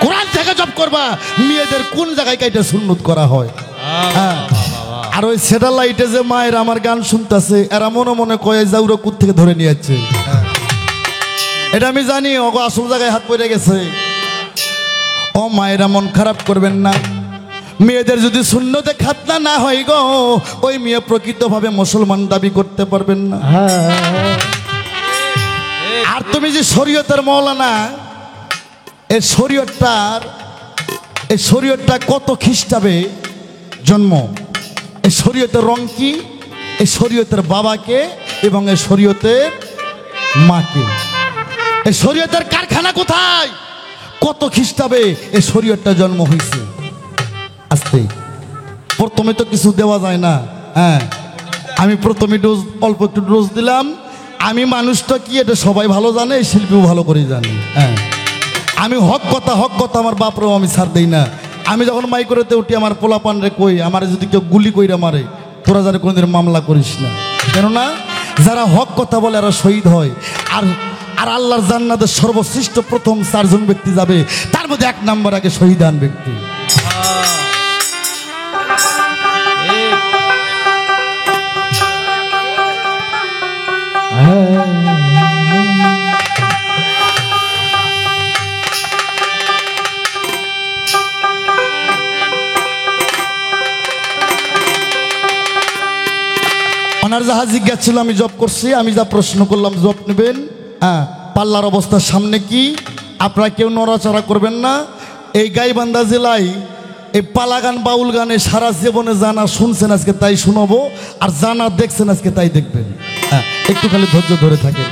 কোরআন থেকে জব করবা মেয়েদের কোন জায়গায় কাইটা সুন্নত করা হয়। হ্যাঁ, আর ওই স্যাটেলাইটে যে মায়ের আমার গান শুনতেছে, এরা মনে মনে কয়ে যাউরা কুত থেকে ধরে নিয়ে যাচ্ছে। এটা আমি জানি, ওগো আসল জায়গায় হাত পড়ে গেছে। ও মায়েরা মন খারাপ করবেন না, মেয়েদের যদি সুন্নতে খাতনা না হয় গো, ওই মেয়ে প্রকৃতভাবে মুসলমান দাবি করতে পারবেন না। আর তুমি যে শরীয়তের মৌলানা, এই শরীয়তটা কত খ্রিস্টাবে জন্ম, এই শরীয়তের রং কি, এই শরীয়তের বাবাকে এবং এই শরীয়তের মাকে, এই শরীয়তের কারখানা কোথায়, কত খ্রিস্টাবে এই শরীয়তটা জন্ম হয়েছে। আস্তে প্রথমে তো কিছু দেওয়া যায় না। হ্যাঁ, আমি প্রথমে ডোজ অল্প একটু ডোজ দিলাম। আমি মানুষটা কি এটা সবাই ভালো জানে, এই শিল্পীও ভালো করে জানে। হ্যাঁ, আমি হক কথা আমার বাপরেও আমি ছাড় দেই না। আমি যখন মাই করেতে উঠি আমার পোলাপান রে কই, আমার যদি কেউ গুলি কইরা মারে, তোরা যারা কোনোদিন মামলা করিস না, কেননা যারা হক কথা বলে এরা শহীদ হয়। আর আর আল্লাহর জান্নাতের সর্বশ্রেষ্ঠ প্রথম 4 জন ব্যক্তি যাবে, তার মধ্যে 1 নম্বর আগে শহীদান ব্যক্তি। ওনার যাহা জিজ্ঞাসা ছিল আমি জব করছি, আমি যা প্রশ্ন করলাম জব নেবেন। হ্যাঁ, পাল্লার অবস্থার সামনে কি, আপনারা কেউ নড়াচড়া করবেন না। এই গাইবান্ধা জেলায় এই পালা গান বাউল গানে সারা জীবনে জানা শুনছেন, আজকে তাই শোনাবো। আর জানা দেখছেন, আজকে তাই দেখবেন। হ্যাঁ, একটু খালি ধৈর্য ধরে থাকেন।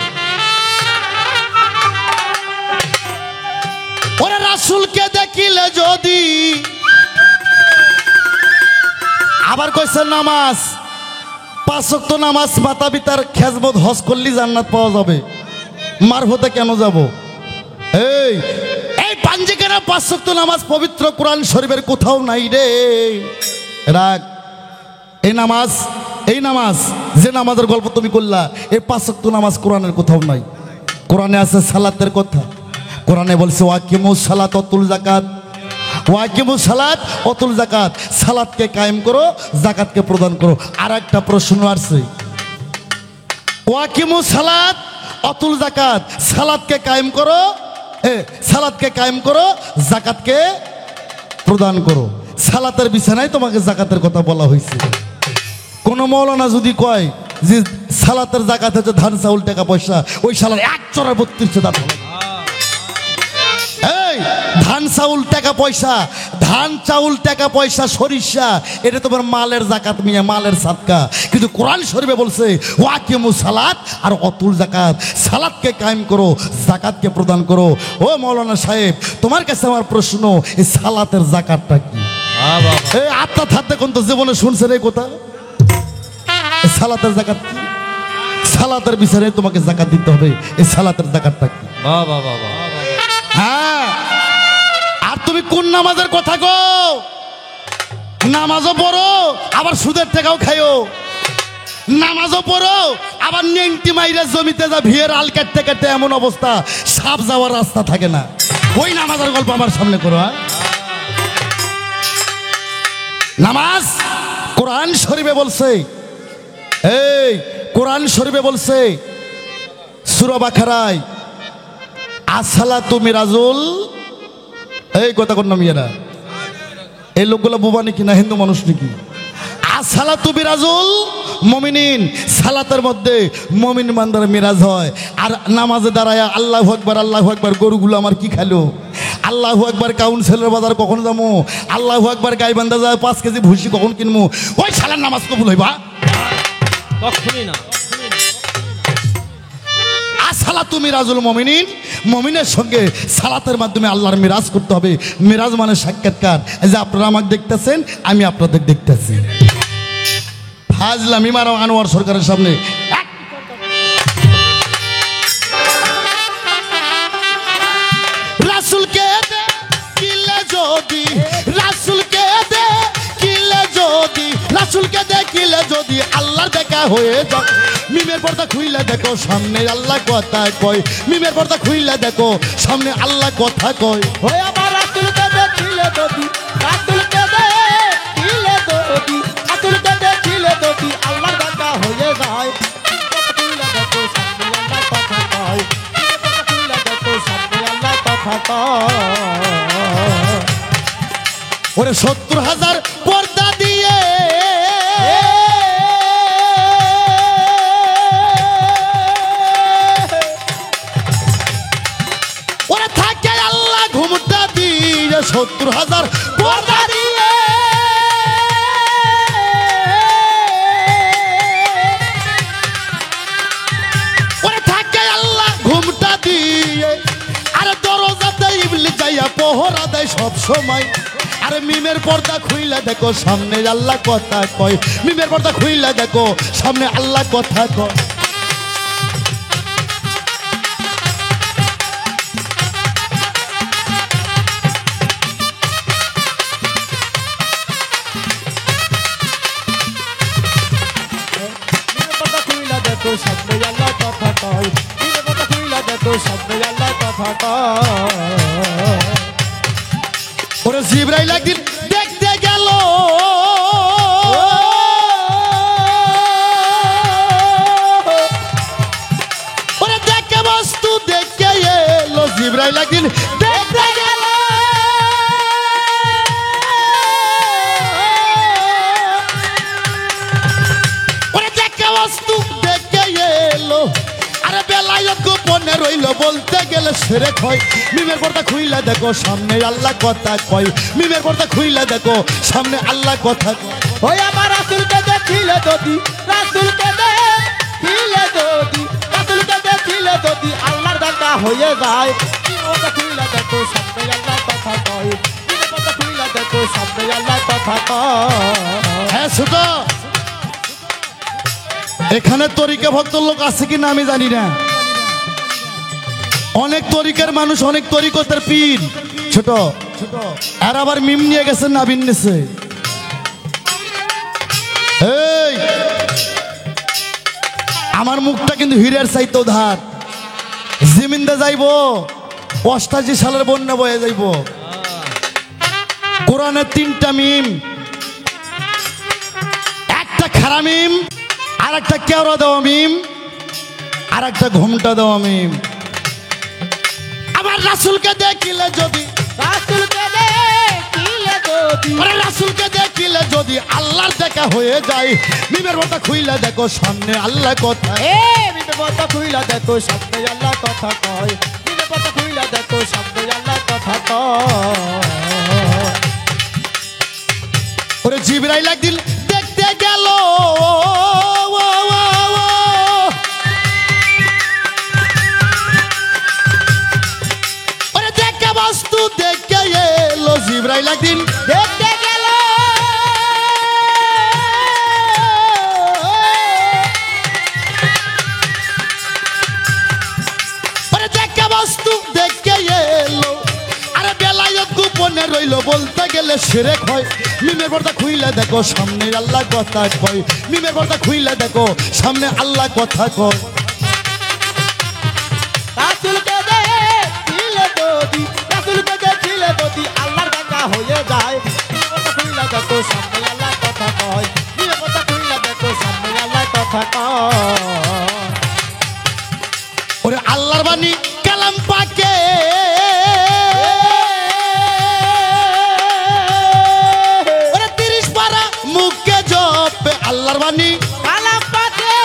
ওরে রাসূলকে দেখিলে যদি, আবার কইছে নামাজ 5 ওয়াক্ত নামাজ মাতা পিতার খেজমত হজ করলে জান্নাত পাওয়া যাবে, মারফতে কেন যাব? এই পাঞ্জিকেরা 5 ওয়াক্ত নামাজ পবিত্র কোরআন শরীফের কোথাও নাই রে। রাগ, এই নামাজ যে নামাজের গল্প তুমি করলা, এই 5 ওয়াক্ত নামাজ কোরআনের কোথাও নাই। কোরআনে আছে সালাতের কথা, কোরআনে বলছে ওয়াকিমুস সালাত ওয়াতুল যাকাত, ওয়াকিমুস সালাত ওয়াতুল যাকাত, সালাতকে কায়েম করো, যাকাতকে প্রদান করো। আর একটা প্রশ্ন আসছে, ওয়াকিমুস সালাত ওয়াতুল যাকাত, সালাতকে কায়েম করো, সালাতকে কায়েম করো, যাকাতকে প্রদান করো। সালাতের বিছানায় তোমাকে যাকাতের কথা বলা হয়েছে। কোন মৌলানা যদি কয় যে সালাতের যাকাত হচ্ছে ধান চাউল টাকা পয়সা, ওই সালার 1 চড়া 32 দাঁত হবে। এই ধান চাউল টাকা পয়সা, ধান চাউল টাকা পয়সা সরিষা, এটা তোমার মালের যাকাত মিয়া, মালের সাদকা। কিন্তু কোরআন শরীফে বলছে ওয়াকিমুস সালাত আর অতুল যাকাত, সালাতকে কায়েম করো, যাকাতকে প্রদান করো। ও মাওলানা সাহেব, তোমার কাছে আমার প্রশ্ন, এই সালাতের যাকাতটা কি? এই আত্মা থাকতে কোন তো জীবনে শুনছেন এই কথা? সালাতের যাকাত কি? সালাতের বিচারে তোমাকে যাকাত দিতে হবে। এই সালাতের যাকাতটা কি? হ্যাঁ, আর তুমি কোন নামাজের কথা গো? নামাজও পড়ো আবার সুদের টাকাও খাইও, নামাজও পড়ো আবার নেংটি মাইরা জমিতে যা ভিড়ের আল কাটতে কাটতে এমন অবস্থা সাপ যাওয়ার রাস্তা থাকে না। ওই নামাজের গল্প আমার সামনে করো। হ্যাঁ, নামাজ কোরআন শরীফে বলছে, এই কোরআন শরীফে বলছে সূরা বাকারায়, আসসালাতু মিরাজুল, এই কথা কোন নামিয়েরা, এই লোকগুলো বোবা নাকি না হিন্দু মানুষ নাকি? আসসালাতু মিরাজুল মুমিনিন, সালাতের মধ্যে মুমিন বান্দার মিরাজ হয়। আর নামাজে দাঁড়ায় আল্লাহু আকবার আল্লাহু আকবার, গরুগুলো আমার কি খালো, আল্লাহু আকবার কাউন্সিলের বাজার কখন যাবো, আল্লাহু আকবার গাইবান্ধা যায় 5 কেজি ভুসি কখন কিনবো, ওই সালার নামাজ কবুল হইবা? কখনই না। আসসালাতু মিরাজুল মুমিনিন, মমিনের সঙ্গে সালাতের মাধ্যমে আল্লাহর মিরাজ করতে হবে। মিরাজ মানে সাক্ষাৎকার। এই যে আপনারা আমাকে দেখতেছেন, আমি আপনাদের দেখতেছি। ফাজলামি মারো আনোয়ার সরকারের সামনে। রাসূলকে দেখিলে যদি, রাসূলকে দেখিলে যদি, রাসূলকে দেখিলে যদি আল্লাহর দেখা হয়ে যায়। মিমের পর্দা খুইলা দেখো সামনে আল্লাহ কথা কয়। মিমের পর্দা খুইলা দেখো সামনে আল্লাহ কথা কয়। ওই আমার রাসূলকে দেখিলে যদি, রাসূলকে দেখিলে যদি, রাসূলকে দেখিলে যদি আল্লাহর দেখা হয়ে যায়। খুইলা দেখো সামনে আল্লাহ কথা কয়। খুইলা দেখো সামনে আল্লাহ কথা কয়। ওরে ৭০,০০০ পর্দা দিয়ে ওরে থাকে আল্লাহ ঘুমটা দিয়ে ৭০,০০০ পর্দা দিয়ে ওরে থাকে আল্লাহ ঘুমটা দিয়ে। আরে দরজাতে ইবলিস যাইয়া পহরা দেয় সব সময়। আরে মিমের পর্দা খুইলা দেখো সামনে আল্লাহ কথা কয়। মিমের পর্দা খুইলা দেখো সামনে আল্লাহ কথা কয়। মিমের পর্দা খুইলা দেখো সামনে আল্লাহ কথা কয়। মিমের পর্দা খুইলা দেখো সামনে আল্লাহ কথা কয়। ওরে জিবরাইল একদিন দেখতে গেল, ওরে দেখে বস্তু দেখে এলো। জিবরাইল একদিন দেখতে গেল, ওরে দেখে বস্তু দেখে এলো। আরে বেলায়ত গোপনে রইল বলতে গেলে সেরে খয়। মিমের পর্দা খুইলা দেখো সামনে আল্লাহ কথা কয়। মিমের পর্দা খুইলা দেখো সামনে আল্লাহ কথা কয়। ওই আমার রাসূলকে দেখিলে যদি, রাসূলকে দেখিলে যদি, রাসূলকে দেখিলে যদি আল্লাহর দেখা হয়ে যায়। ওটা খুইলা দেখো সামনে আল্লাহ কথা কয়। ওটা খুইলা দেখো সামনে আল্লাহ কথা কয়। হ্যাঁ ছোট, এখানে তরিকা ভক্ত লোক আছে কিনা আমি জানি না। অনেক তরিকার মানুষ, অনেক তরিকতের পীর। ছোট ছোট আর আবার মিম নিয়ে গেছেন নাবিন নিছে। এই আমার মুখটা কিন্তু হীরের চাইতো ধার। জিমিন্দে যাইব ৮৮ সালের বন্যা বয়ে যাইব। কোরআনের ৩টা মিম, একটা খারা মিম, আর একটা কেওড়া দেওয়া মিম, আর একটা ঘুমটা দেওয়া মিম। আমার রাসূলকে দেখিলে যদি, রাসূলকে দেখিলে যদি, আরে রাসূলকে দেখিলে যদি আল্লাহর দেখা হয়ে যায়। মিমের পর্দা খুইলা দেখো সামনে আল্লাহ কথা। মিমের পর্দা খুইলা দেখো সামনে আল্লাহ কথা কয়। মিমের পর্দা খুইলা দেখো সামনে আল্লাহ কথা কয়। ওরে জিবরাইল একদিন দেখতে গেল, ওরে দেখে বস্তু দেখে এলো। জিবরাইল একদিন দেখতে গেল, ওরে দেখে বস্তু দেখে এলো। আরে বেলায়ত গোপনে রইল বলতে গেলে সেরে খয়। মিমের পর্দা খুইলা দেখো সামনে আল্লাহ কথা কয়। মিমের পর্দা খুইলা দেখো সামনে আল্লাহ কথা কয়। রাসূলকে দেখিলে যদি, রাসূলকে দেখিলে যদি আল্লাহর দেখা হয়ে যায়। মিমের খুইলা দেখো সামনে আল্লাহ কথা কয়। মিমের খুইলা দেখো সামনে আল্লাহ কথা কয়। ওরে আল্লাহর বাণী কালাম পাকে, ওরে ৩০ পারা মুখে জপে। আল্লাহর বাণী কালাম পাকে,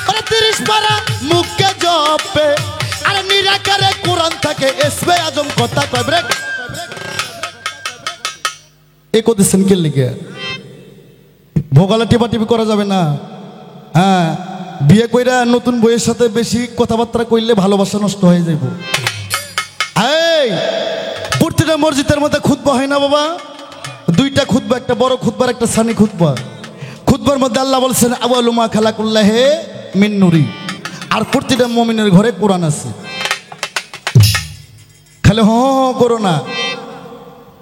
ওরে ৩০ পারা মুখে জপে। আরে নিরাকারে কোরআন থাকে এসবে আজম কথা কয়। ব্রেক এ করতেছেন কে লিখে? ভোগালা টিপা টিপি করা যাবে না। হ্যাঁ বিয়ে কইরা নতুন বইয়ের সাথে বেশি কথাবার্তা কইলে ভালোবাসা নষ্ট হয়ে যাইব। এই প্রতিটা মসজিদের মধ্যে খুতবা হয় না বাবা? দুইটা খুতবা, একটা বড় খুতবার একটা সানি খুতবা। খুতবার মধ্যে আল্লাহ বলছেন আউয়ালু মা খালাকুল্লাহি মিন নূরি, আর প্রতিটা মুমিনের ঘরে কোরআন আছে। খালি হ করো না,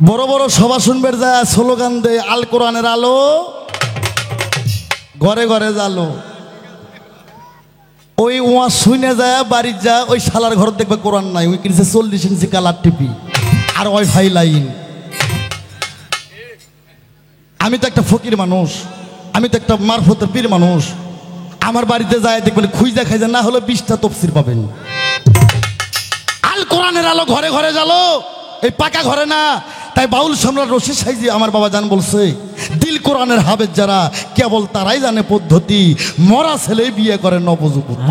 বড় বড় সভা শুনবের যায় স্লোগান দেয় আল কোরআনের আলো ঘরে ঘরে জালো। ওই ওয়া শুনে যায় বাড়ির যা ওই শালার ঘর দেখবে কোরআন নাই, ওই কিনছে 40 ইঞ্চি কালার টিভি আর ওয়াইফাই লাইন। আমি তো একটা ফকির মানুষ, আমি তো একটা মারফতের পীর মানুষ। আমার বাড়িতে যায় দেখবেন খুঁজা খাইজা না হলে 20টা তফসির পাবেন। আল কোরআনের আলো ঘরে ঘরে জালো, এই পাকা ঘরে না। তাই বাউল সম্রাট রশিদ সাইজি আমার বাবা জান বলছে দিল কোরআনের হাবেজ যারা কেবল তারাই জানে পদ্ধতি, মরা ছেলে বিয়ে করে নবযুবতী।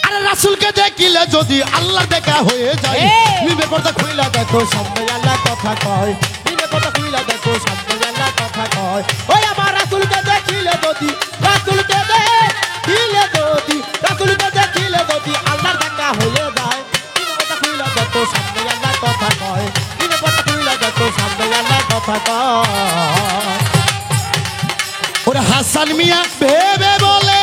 আরে রাসূলকে দেখিলে যদি আল্লাহ দেখা হয়ে যায়, নিবে পর্দা খুইলা দেখো সামনে আল্লাহ কথা কয়, নিবে পর্দা খুইলা দেখো সামনে আল্লাহ কথা কয়। ওই আমার রাসূলকে দেখিলে যদি, রাসূলকে দেখিলে যদি, রাসূলকে দেখিলে যদি আল্লাহর দেখা হয়ে যায়, দিনে কথা কইলা দেখো সামনে আল্লাহ কথা কয়, দিনে কথা কইলা দেখো সামনে আল্লাহ কথা কয়। ওরে হাসান মিয়া ভেবে বলে,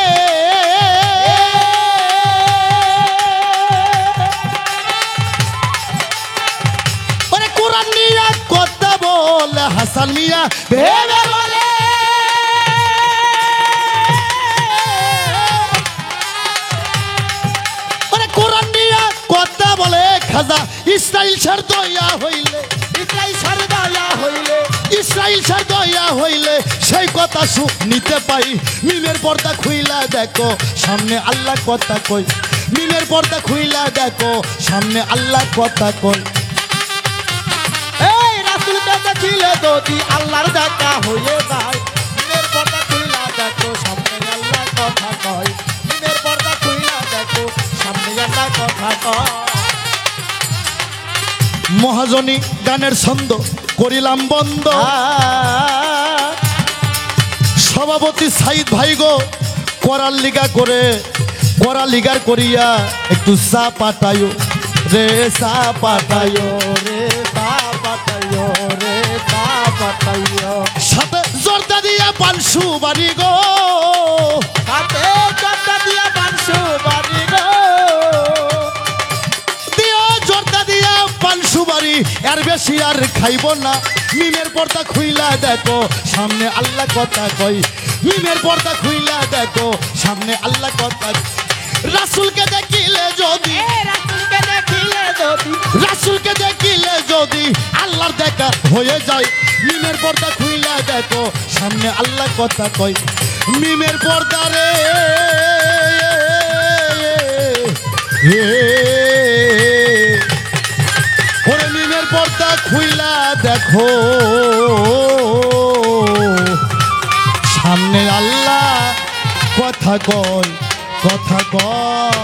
ওরে কোরআন নিয়ে কথা বলে, হাসান মিয়া ভেবে বলে, ওরে কোরআন নিয়ে কথা বলে খাজা ইসরাইল সার দয়া হইলে, ইসরাইল সরদায়া হইলে, ইসরাইল সার দয়া হইলে সেই কথা নিতে পাই। মিমের পর্দা খুইলা দেখো সামনে আল্লাহ কথা কই, মিমের পর্দা খুইলা দেখো সামনে আল্লাহ কথা কই। এই রাসূলকে দেখিলে যদি আল্লাহর দেখা হয়ে যায়, দিনের পর্দা খুইলা দেখো সামনে আল্লাহ কথা কয়, দিনের পর্দা খুইলা দেখো সামনে আল্লাহ কথা কয়। মহাজনী গানের ছন্দ করিলাম বন্ধ, সভাপতি সাইদ ভাই গো করার লিগা করে, করা লিগার করিয়া একটু চা পাঠায়ো রে, চা পাঠায়ো রে তা পাতাইও, রে তা পাতাইও, সাথে জর্দা দিয়া পানসু বাড়ি গো, হাতে জর্দা দিয়া বানসু বাড়ি গো, দিও জর্দা দিয়া পানসু বাড়ি, এর বেশি আর খাইব না। মিমের পর্দা খুইলা দেখো সামনে আল্লাহ কথা কই, মিমের পর্দা খুইলা দেখো সামনে আল্লাহ কথা। রাসূলকে দেখিলে যদি, রাসূলকে দেখিলে যদি, রাসূলকে দেখিলে যদি আল্লাহর দেখা হয়ে যায়, মিমের পর্দা খুইলা দেখো সামনে আল্লাহ কথা কই। মিমের পর্দা রে ওরে মিমের পর্দা খুইলা দেখো সামনে আল্লাহ কথা কয়, কথা কয়।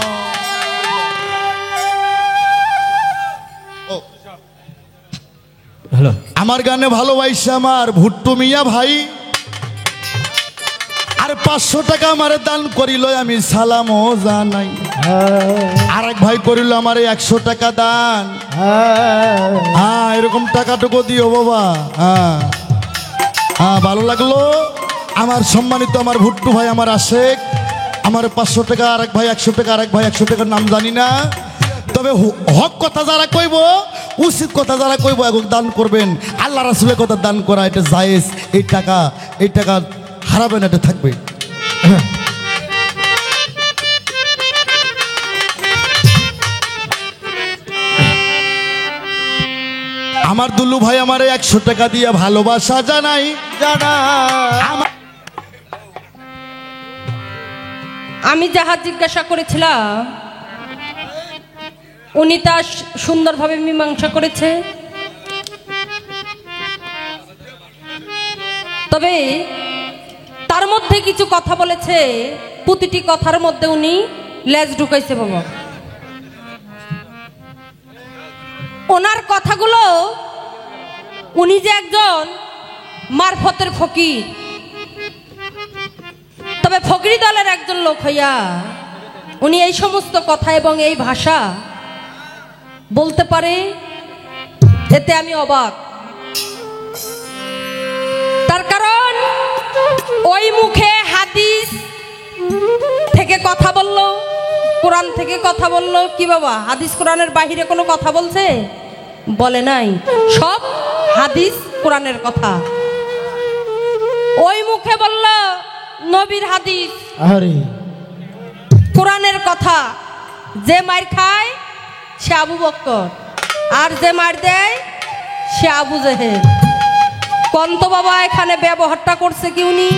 হ্যালো, আমার গানে ভালোবাসে আমার ভুট্টু মিয়া ভাই, আর 500 টাকা আমার দান করিল, আমি সালামও জানাই। আরেক ভাই করিল আমার 100 টাকা দান। হ্যাঁ এরকম টাকাটুকু দিও বাবা। হ্যাঁ হ্যাঁ ভালো লাগলো। আমার সম্মানিত আমার ভুট্টু ভাই, আমার আশেক, আমার 500 টাকা, আরেক ভাই 100 টাকা, আরেক ভাই 100 টাকার নাম জানি না, তবে হক কথা যারা কইব, উচিত কথা যারা কইব এখন দান করবেন। আল্লাহ রাসূলের কথা দান করা এটা জায়েজ। এই টাকা হারাবেন, এটা থাকবে। আমার দুল্লু ভাই আমারে 100 টাকা দিয়ে ভালোবাসা জানাই, জানা আমি যাহা জিজ্ঞাসা করেছিলাম উনি তা সুন্দরভাবে মীমাংসা করেছে। তবে তার মধ্যে কিছু কথা বলেছে, প্রতিটি কথার মধ্যে উনি লেজ ঢুকাইছে বাবা। ওনার কথাগুলো, উনি যে একজন মারফতের ফকির, তবে ফকরি দলের একজন লোক হইয়া উনি এই সমস্ত কথা এবং এই ভাষা বলতে পারে, এতে আমি অবাক। তার কারণ ওই মুখে হাদিস থেকে কথা বলল, কোরআন থেকে কথা বলল। কি বাবা, হাদিস কোরআনের বাহিরে কোনো কথা বলছে? বলে নাই, সব হাদিস কোরআনের কথা। ওই মুখে বলল নবীর হাদিস, আরে কোরআনের কথা। যে মার খায় সে আবু বক্কর, আর যে মার দেয় সে আবু জেহেল। কন্ত বাবা এখানে ব্যবহারটা করছে কি উনি?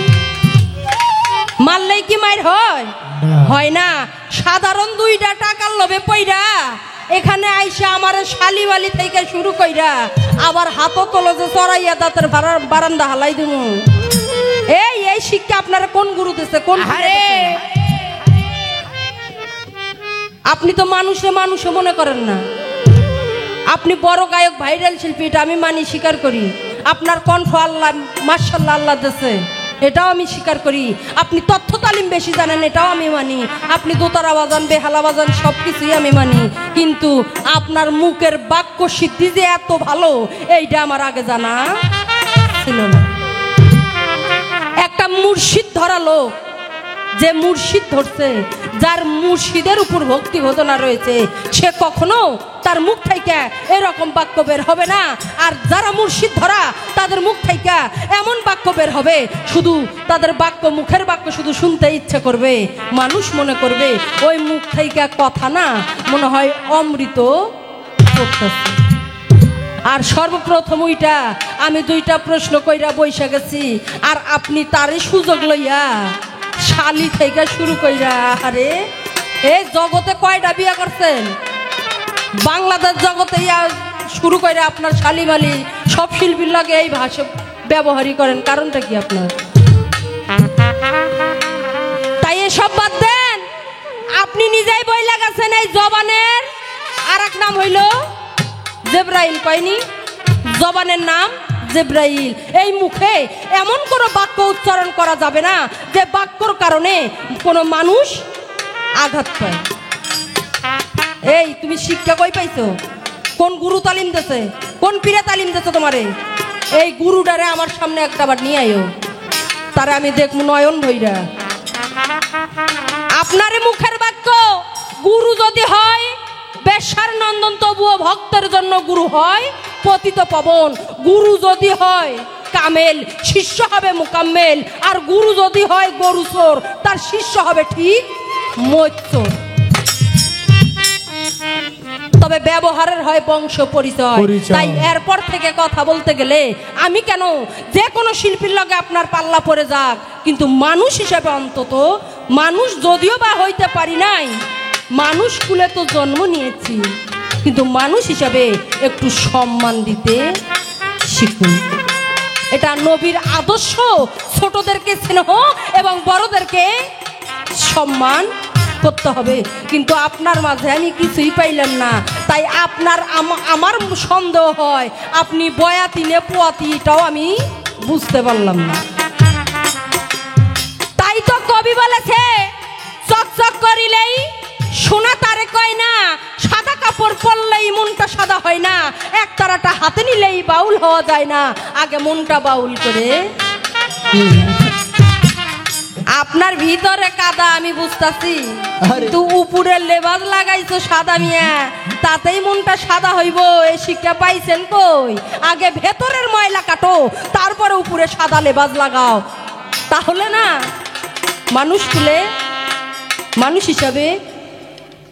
মারলেই কি মার হয়? হয় না। সাধারণ দুইটা টাকার লোভে পইরা এখানে আইসা আমার শালিবালি থেকে শুরু কইরা আবার হাতও তোলো যে চড়াইয়া দাঁতের বারান্দা হালাই দিব। এই শিক্ষা আপনারা কোন গুরু দিচ্ছে? কোন? আপনি তো মানুষে মনে করেন না। আপনি বড় গায়ক, ভাইরাল শিল্পী, এটা আমি মানি, স্বীকার করি। আপনার কণ্ঠ আল্লাহ মাশাআল্লাহ আল্লাহ দিয়েছে, এটাও আমি স্বীকার করি। আপনি তথ্য তালিম বেশি জানেন, এটাও আমি মানি। আপনি দোতারা বাজান, বেহালা বাজান, সব কিছুই আমি মানি। কিন্তু আপনার মুখের বাক্য সিদ্ধি যে এত ভালো, এইটা আমার আগে জানা ছিল না। একটা মুর্শিদ ধরা লোক, যে মুর্শিদ ধরছে, যার মুর্শিদের উপর ভক্তি ভজনা রয়েছে, সে কখনো তার মুখ থেকে এরকম বাক্য বের হবে না। আর যারা মুর্শিদ ধরা, তাদের মুখ থেকে এমন বাক্য বের হবে, শুধু তাদের বাক্য, মুখের বাক্য শুধু শুনতে ইচ্ছে করবে। মানুষ মনে করবে ওই মুখ থেকে কথা না, মনে হয় অমৃত করতেছে। আর সর্বপ্রথম ওইটা আমি দুইটা প্রশ্ন কইরা বইসা গেছি, আর আপনি তারই সুযোগ লইয়া শালি থেকে শুরু কইরা। আরে এই জগতে কয়টা বিয়ে করছেন? বাংলাদেশ জগতে শুরু কইরা আপনার শালিমালি সব শিল্পীর লাগে এই ভাষা ব্যবহারই করেন। কারণটা কি আপনার? তাই এসব বাদ দেন। আপনি নিজেই বই লাগাছেন এই জবানের আর এক নাম হইল জিবরাইল। কয়নি? জবানের নাম জিবরাইল। এই মুখে এমন কোনো বাক্য উচ্চারণ করা যাবে না যে বাক্যর কারণে কোনো মানুষ আঘাত পায়। এই তুমি শিক্ষা কই পাইছো? কোন গুরু তালিম দিছে? কোন পীরে তালিম দিছে তোমারে? এই গুরুটারে আমার সামনে একটাবার নিয়ে আইও, তারে আমি দেখবো নয়ন ভইরা। আপনার মুখের বাক্য গুরু যদি হয়, বেশ্যার নন্দন তবুও ভক্তের জন্য গুরু হয় পতিত পবন। গুরু যদি হয় কামেল, শিষ্য হবে মুকাম্মেল। আর গুরু যদি হয় গরু চোর, তার শিষ্য হবে ঠিক মৈচোর। তবে ব্যবহারের হয় বংশ পরিচয়। তাই এরপর থেকে কথা বলতে গেলে আমি কেন যে কোনো শিল্পীর লগে আপনার পাল্লা পড়ে যাক, কিন্তু মানুষ হিসেবে অন্তত, মানুষ যদিও বা হইতে পারি নাই, মানুষ কুলে তো জন্ম নিয়েছি, কিন্তু মানুষ হিসাবে একটু সম্মান দিতে শিখুন। এটা নবীর আদর্শ। ছোটদেরকে স্নেহ এবং বড়দেরকে সম্মান করতে হবে। কিন্তু আপনার মাঝে আমি কিছুই পাইলাম না। তাই আপনার আমার সন্দেহ হয় আপনি বয়াতি নে পোয়াতি, এটাও আমি বুঝতে পারলাম না। তাই তো কবি বলেছে, চকচক করিলেই সোনা তারে কয় না, সাদা কাপড় পরলেই মনটা সাদা হয় না, এক তারাটা হাতে নিলেই বাউল হওয়া যায় না, আগে মনটা বাউল করে। আপনার ভিতরে কাদা আমি বুঝতাছি, কিন্তু উপরে লেবাস লাগাইছো সাদা মিয়া, তাতেই মনটা সাদা হইব এই শিক্ষা পাইছেন কই? আগে ভেতরের ময়লা কাটো, তারপরে উপরে সাদা লেবাস লাগাও, তাহলে না মানুষ কুলে মানুষ হিসাবে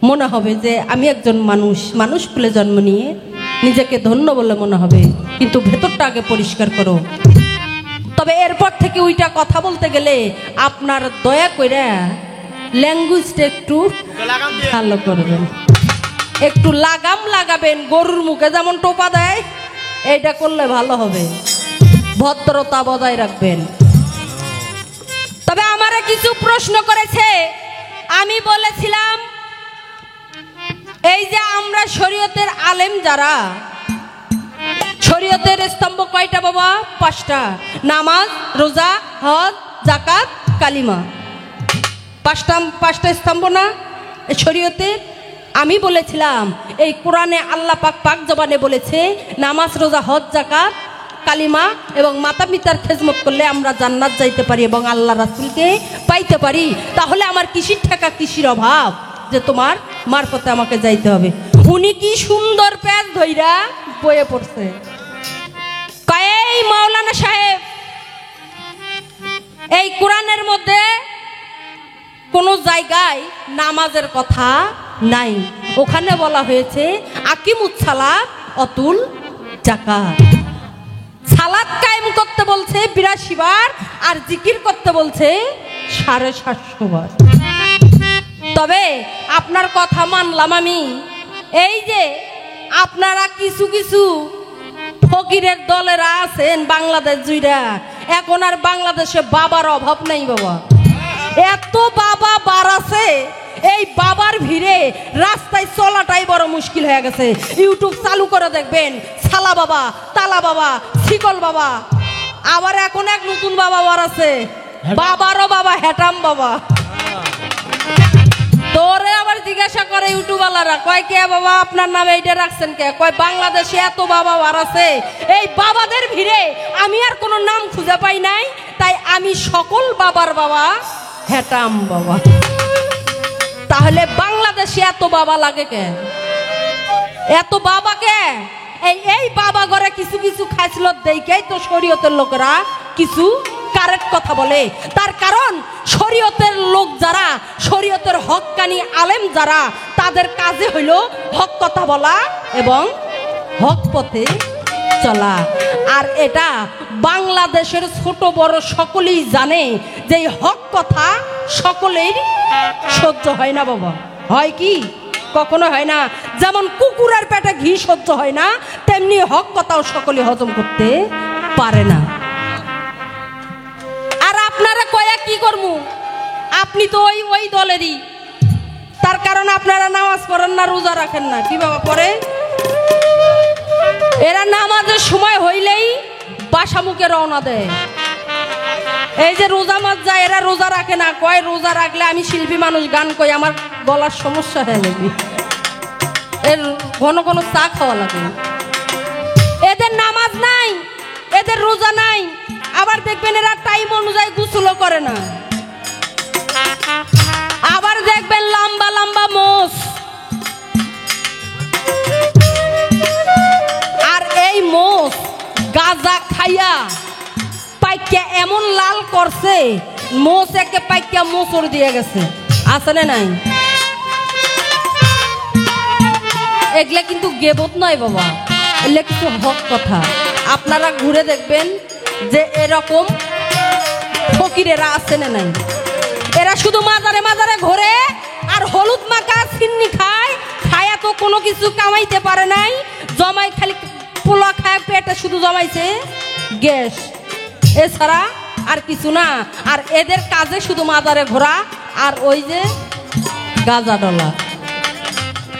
মনে হবে যে আমি একজন মানুষ। মানুষ কুলে জন্ম নিয়ে নিজেকে ধন্য বলে মনে হবে, কিন্তু ভেতরটা আগে পরিষ্কার করো। তবে এরপর থেকে ওইটা কথা বলতে গেলে আপনার দয়া করে ল্যাঙ্গুয়েজটা একটু ভালো করবেন, একটু লাগাম লাগাবেন। গরুর মুখে যেমন টোপা দেয়, এইটা করলে ভালো হবে। ভদ্রতা বজায় রাখবেন। তবে আমারে কিছু প্রশ্ন করেছে, আমি বলেছিলাম এই যে আমরা শরীয়তের আলেম যারা, শরীয়তের স্তম্ভ কয়টা বাবা? 5টা। নামাজ, রোজা, হজ, যাকাত, কালিমা। পাঁচটা স্তম্ভ না শরীয়তে? আমি বলেছিলাম এই কোরআনে আল্লাহ পাক পাক জবানে বলেছে নামাজ রোজা হজ যাকাত কালিমা এবং মাতা পিতার খেজমত করলে আমরা জান্নাত যাইতে পারি এবং আল্লাহ রাসূলকে পাইতে পারি। তাহলে আমার কিসির ঠেকা কিসির অভাব যে তোমার মারফতে আমাকে যাইতে হবে? উনি কি সুন্দর প্যাচ ধইরা বয়ে পড়ছে। এই মাওলানা সাহেব, এই কোরআনের মধ্যে কোনো জায়গায় নামাজের কথা নাই। ওখানে বলা হয়েছে আকিমুস সালাত অতুল যাকাত। সালাত কায়েম করতে বলছে ৮২ বার আর জিকির করতে বলছে ৭৫০ বার। তবে আপনার কথা মানলাম আমি, এই যে আপনারা কিছু কিছু ফকিরের দলেরা আছেন বাংলাদেশ জুইরা, এখন আর বাংলাদেশে বাবার অভাব নেই বাবা। এত বাবা বাড়াছে, এই বাবার ভিড়ে রাস্তায় চলাটাই বড় মুশকিল হয়ে গেছে। ইউটিউব চালু করে দেখবেন সালা বাবা, তালা বাবা, শিকল বাবা, আবার এখন এক নতুন বাবা বাড়াছে, বাবারও বাবা হেটাম বাবা। তোরে আবার জিজ্ঞাসা করে ইউটিউবওয়ালারা, কয় কে বাবা আপনার নামে এইটা রাখছেন কে? কয় বাংলাদেশে এত বাবা বাড়াছে, এই বাবাদের ভিড়ে আমি আর কোনো নাম খুঁজে পাই নাই, তাই আমি সকল বাবার বাবা হেটাম বাবা। তাহলে বাংলাদেশে এত বাবা লাগে কে? এত বাবা কে? এই বাবা ঘরে কিছু কিছু খাইছিল দেখেই তো শরীয়তের লোকেরা কিছু কারেক্ট কথা বলে। তার কারণ শরীয়তের লোক যারা, শরীয়তের হক্কানি আলেম যারা, তাদের কাজে হইল হক কথা বলা এবং হক পথে চলা। আর এটা বাংলাদেশের ছোট বড় সকলেই জানে যে হক কথা সকলেই সহ্য হয় না বাবা। হয় কি? কখনো হয় না। যেমন কুকুরের পেটে ঘি সহ্য হয় না, তেমনি হক কথাও সকলে হজম করতে পারে না। আর আপনারা কয়া কি করমু? আপনি তো ওই দলেরই, তার কারণ আপনারা নামাজ পড়েন না, রোজা রাখেন না। কি বাবা পড়ে? এরা নামাজের সময় হইলেই বাসা মুখে রওনা দেয়। এই যে রোজা মাস যায়, এরা রোজা রাখে না, কয় রোজা রাখলে আমি শিল্পী মানুষ, গান কই, আমার গলার সমস্যা হয়ে যাবে। এর ঘন ঘন চা খাওয়া লাগে। এদের নামাজ নাই, এদের রোজা নাই, আবার দেখবেন এরা টাইম অনুযায়ী গোসলও করে না। আবার দেখবেন লম্বা লম্বা মোষ, আর এই মোষ গাঁজা খাইয়া পাইকা এমন লাল করছে, মোষ একে পাইকা মোচড় দিয়ে গেছে। আছে না নাই? এগুলা কিন্তু গেবত নয় বাবা, এগুলা কিছু হক কথা। আপনারা ঘুরে দেখবেন যে এরকম ফকিরেরা আছে না নাই। এরা শুধু মাজারে মাজারে ঘোরে আর হলুদ মাখা সিন্নি খায়, খায়া তো কোনো কিছু কামাইতে পারে নাই, জমাই খালি পোলা খায়, পেটে শুধু জমাইছে গ্যাস, এছাড়া আর কিছু না। আর এদের কাজে শুধু মাজারে ঘোরা আর ওই যে গাঁজা ডলা।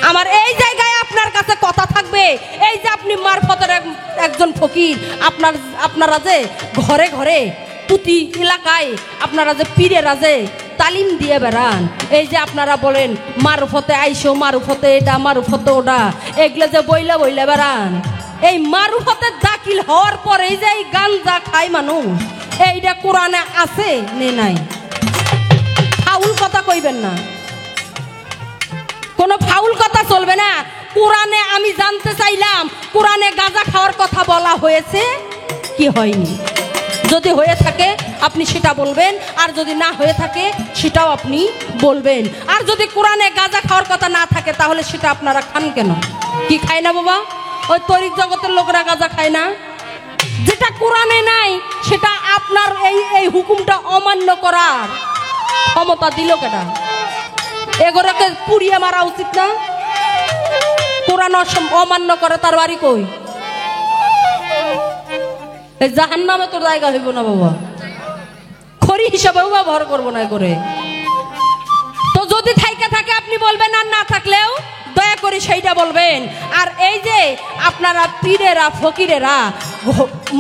আমার এই জায়গায় আপনার কাছে কথা থাকবে, এই যে আপনি মারফতের একজন ফকির, আপনারা যে ঘরে ঘরে প্রতি এলাকায় আপনারা যে পীরেরা যে তালিম দিয়ে বেড়ান, এই যে আপনারা বলেন মারুফতে আইসো, মারুফতে এটা, মারুফতে ওটা, এগুলো যে বইলা বইলা বেড়ান, এই মারুফতের দাখিল হওয়ার পরে এই যে এই গাঞ্জা খায় মানুষ, এইটা কোরআনে আছে নে নাই? ফাউল কথা কইবেন না, কোনো ফাউল কথা চলবে না। কোরআনে আমি জানতে চাইলাম কোরআনে গাঁজা খাওয়ার কথা বলা হয়েছে কি হয়নি? যদি হয়ে থাকে আপনি সেটা বলবেন, আর যদি না হয়ে থাকে সেটাও আপনি বলবেন। আর যদি কোরআনে গাঁজা খাওয়ার কথা না থাকে তাহলে সেটা আপনারা খান কেন? কি খায় না বাবা? ওই তরিক জগতের লোকরা গাঁজা খায় না? যেটা কোরআনে নাই সেটা আপনার এই হুকুমটা অমান্য করার ক্ষমতা দিল কেটা? এগুলোকে পুড়িয়ে মারা উচিত না? কোরআন অমান্য করে তার বাড়ি কই? এই জাহান্নামে তোর জায়গা হইব না বাবা, খড়ি হিসাবেও ব্যবহার করবো না করে। তো যদি থাইকে থাকে আপনি বলবেন, আর না থাকলেও দয়া করে সেইটা বলবেন। আর এই যে আপনারা পীরেরা ফকিরেরা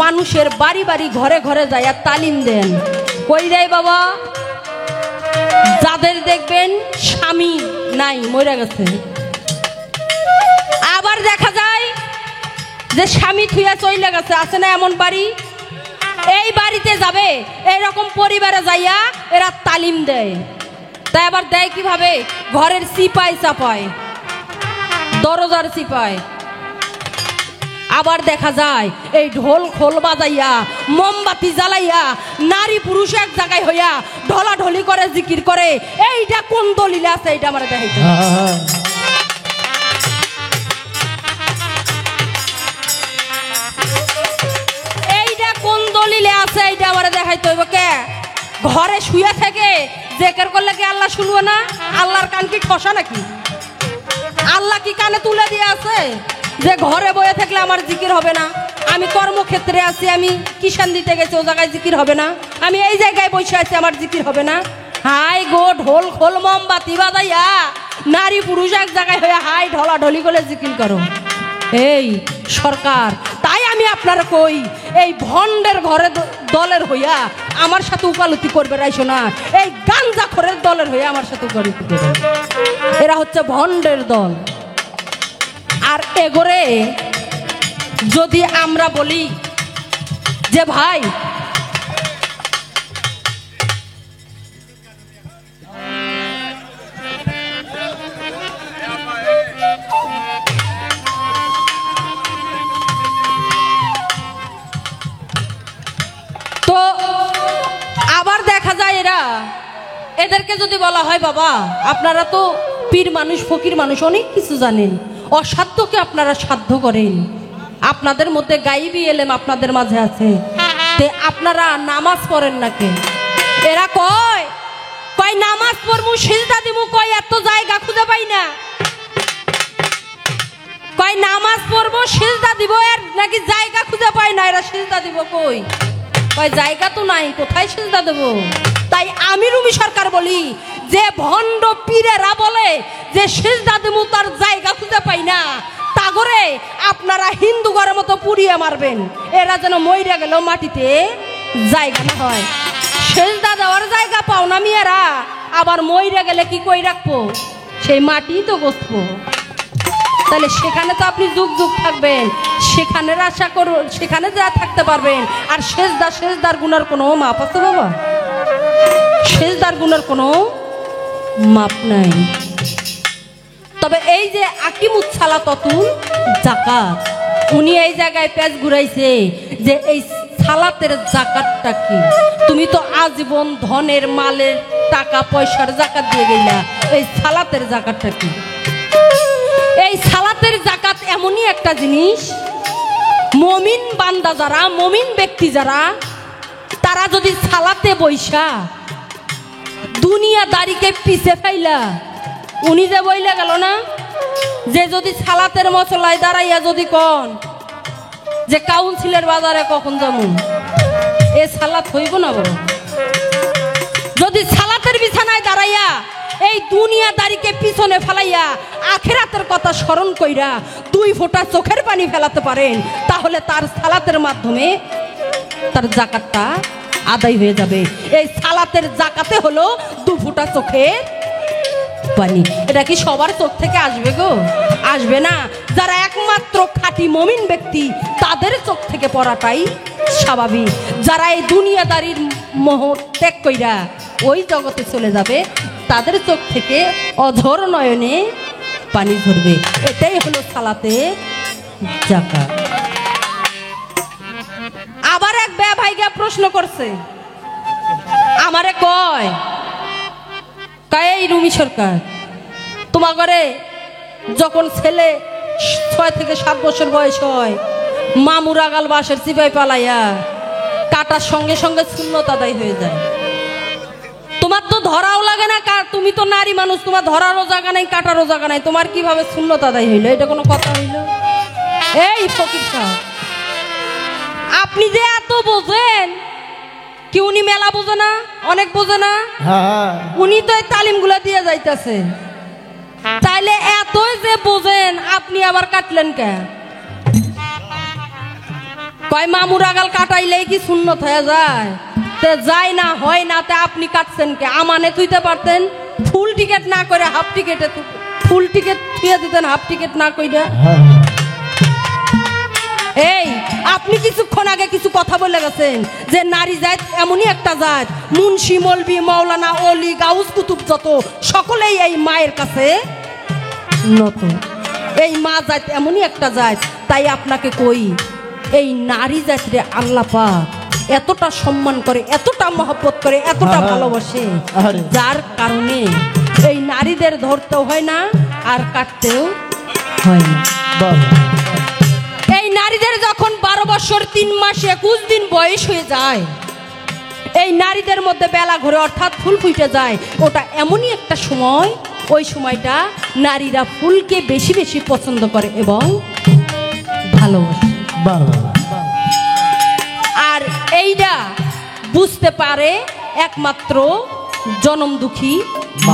মানুষের বাড়ি বাড়ি ঘরে ঘরে যায় আর তালিম দেন, কই দেয় বাবা? যাদের দেখবেন স্বামী নাই, মরে গেছে। আবার দেখা যায় যে স্বামী থুয়া চলে গেছে, আছে না এমন বাড়ি? এই বাড়িতে যাবে এইরকম পরিবারে যাইয়া এরা তালিম দেয়। তাই আবার দেয় কিভাবে? ঘরের সিপাই চাপায়, দরজার সিপাই। আবার দেখা যায় এই ঢোল খোল বাজাইয়া মোমবাতি জ্বালাইয়া নারী পুরুষ এক জায়গায় হইয়া ঢলাঢলি করে জিকির করে। এইটা কোন দলিলে আছে? এইটা আমার দেখাইতে। এইটা কোন দলিলে আছে? এইটা আমার দেখাইতে হইব। কে ঘরে শুয়ে থেকে জেকের করলে কি আল্লাহ শুনবো না? আল্লাহর কান কি ঠসা নাকি? আল্লাহ কি কানে তুলে দিয়ে আছে যে ঘরে বয়ে থাকলে আমার জিকির হবে না? আমি কর্মক্ষেত্রে আছি, আমি কিষান দিতে গেছি, ও জায়গায় জিকির হবে না? আমি এই জায়গায় বসে আছি, আমার জিকির হবে না? হাই গো, ঢোল খোল মোমবাতি বাজাইয়া নারী পুরুষ এক জায়গায় হয়ে হাই ঢলাঢলি করে জিকির করো। এই সরকার, তাই আমি আপনারা কই, এই ভণ্ডের ঘরে দলের হইয়া আমার সাথে উকালতি করবে রাইছো না। এই গাঞ্জাখোরের দলের হইয়া আমার সাথে উকালতি করবে। এরা হচ্ছে ভণ্ডের দল। আর এগোরে যদি আমরা বলি যে ভাই তো আবার দেখা যায় এদেরকে যদি বলা হয় বাবা আপনারা তো পীর মানুষ, ফকির মানুষ, অনেক কিছু জানেন, অসাধ্যকে আপনারা সাধ্য করেন, আপনাদের মধ্যে গাইবি এলেম আপনাদের মাঝে আছে, তে আপনারা নামাজ পড়েন নাকি? এরা কয় কয় নামাজ পড়মু, সিজদা দিমু, কয় এত জায়গা খুঁজে পাই না। কয় নামাজ পড়বো, সিজদা দিব, আর নাকি জায়গা খুঁজে পাই না। এরা সিজদা দিব কই? কয় জায়গা তো নাই, কোথায় সিজদা দেব? তাই আমি রুমি সরকার বলি যে ভণ্ড পীরেরা বলে যে সিজদা দিমু, তার জায়গা খুঁজে পাই না, তাগরে আপনারা হিন্দু ঘরের মতো পুড়িয়ে মারবেন, এরা যেন মইরা গেল মাটিতে জায়গা না হয়। সিজদা দেওয়ার জায়গা পাও না মেয়েরা, আবার মইরা গেলে কি কই রাখবো? সেই মাটি তো বসবো। তাহলে সেখানে তো আপনি যুগ যুগ থাকবেন, সেখানে আশা করুন, সেখানে যা থাকতে পারবেন। আর সেজদার গুণের কোনো মাপ আছে বাবা? সেজদার গুণের কোনো মাপ নাই। তবে এই যে আকিমুচ্ছালা ততুল জাকাত, উনি এই জায়গায় পেঁচ ঘুরাইছে যে এই সালাতের জাকাতটা কি? তুমি তো আজীবন ধনের মালের টাকা পয়সার জাকাত দিয়ে গেলা, এই সালাতের জাকাতটা কি? এই সালাতের জাকাত এমনই একটা জিনিস, মমিন বান্দা যারা, মমিন ব্যক্তি যারা, তারা যদি সালাতে বইসা দুনিয়াদারিকে পিছে ফেলা, উনি যে বইলা গেল না যে যদি সালাতের মশলায় দাঁড়াইয়া যদি কন যে কাউন্সিলের বাজারে কখন যাবো, এ সালাত হইব না বড়। যদি সালাতের বিছানায় দাঁড়াইয়া এই দুনিয়াদারিকে পিছনে ফেলাইয়া আখিরাতের কথা স্মরণ কইরা 2 ফোঁটা চোখের পানি ফেলাতে পারেন, তাহলে তার সালাতের মাধ্যমে তার জাকাতটা আদায় হয়ে যাবে। এই সালাতের জাকাতে হলো 2 ফোঁটা চোখের পানি। এটা কি সবার চোখ থেকে আসবে গো? আসবে না। যারা একমাত্র খাঁটি মমিন ব্যক্তি, তাদের চোখ থেকে পড়াটাই স্বাভাবিক। যারা এই দুনিয়াদারির মোহ ত্যাগ কইরা ওই জগতে চলে যাবে, তাদের চোখ থেকে অঝর নয়নে পানি ঝরবে। এটাই হলো সালাতে জাকাত। আবার এক ভাইকে প্রশ্ন করছে, আমারে কয় এই রুমি সরকার, তোমার ঘরে যখন ছেলে 6 থেকে 7 বছর বয়স হয়, মামুরা গাল বাসের চিপাই পালাইয়া কাটার সঙ্গে সঙ্গে সুন্নত আদায় হয়ে যায়, তোমার তো ধরাও লাগে না, তুমি তো নারী মানুষ, তোমার ধরারও জায়গা নাই, কাটারও জায়গা নাই, তোমার কিভাবে সুন্নত আদায় হইল? এটা কোনো কথা হইল? এই ফকির সাহেব, আপনি যে এত বোঝেন, কি উনি মেলা বোঝে না? অনেক বোঝে না? উনি তো এই তালিমগুলো দিয়ে যাইতেছে। তাইলে এতই যে বোঝেন, আপনি আবার কাটলেন কে? কয় মামুর আগাল কাটাইলেই কি সুন্নত হয়ে যায়? তে যায় না হয় না, তে আপনি কাটছেন কে? আমানে তুইতে পারতেন, ফুল টিকিট না করে হাফ টিকিটে, ফুল টিকিট থুয়ে দিতেন হাফ টিকিট না কইরা। এই আপনি কিছুক্ষণ আগে কিছু কথা বলে গেছেন যে নারী জাত এমনই একটা জাত, মুন্সি মৌলবি মাওলানা অলি গাউস কুতুব যত সকলেই এই মায়ের কাছে নত। এই মা জাত এমনই একটা জাত, তাই আপনাকে কই এই নারী জাতরে আল্লাহ পাক এতটা সম্মান করে, এতটা মহব্বত করে, এতটা ভালোবাসে, যার কারণে এই নারীদের ধরতেও হয় না আর কাটতেও হয় না। এই নারীদের যখন 12 বছর 3 মাস 21 দিন বয়স হয়ে যায়, এই নারীদের মধ্যে বেলা ঘরে অর্থাৎ ফুল ফুটে যায়, ওটা এমনই একটা সময়, ওই সময়টা নারীরা ফুলকে বেশি বেশি পছন্দ করে এবং ভালোবাসে। আর এইটা বুঝতে পারে একমাত্র জনম দুঃখী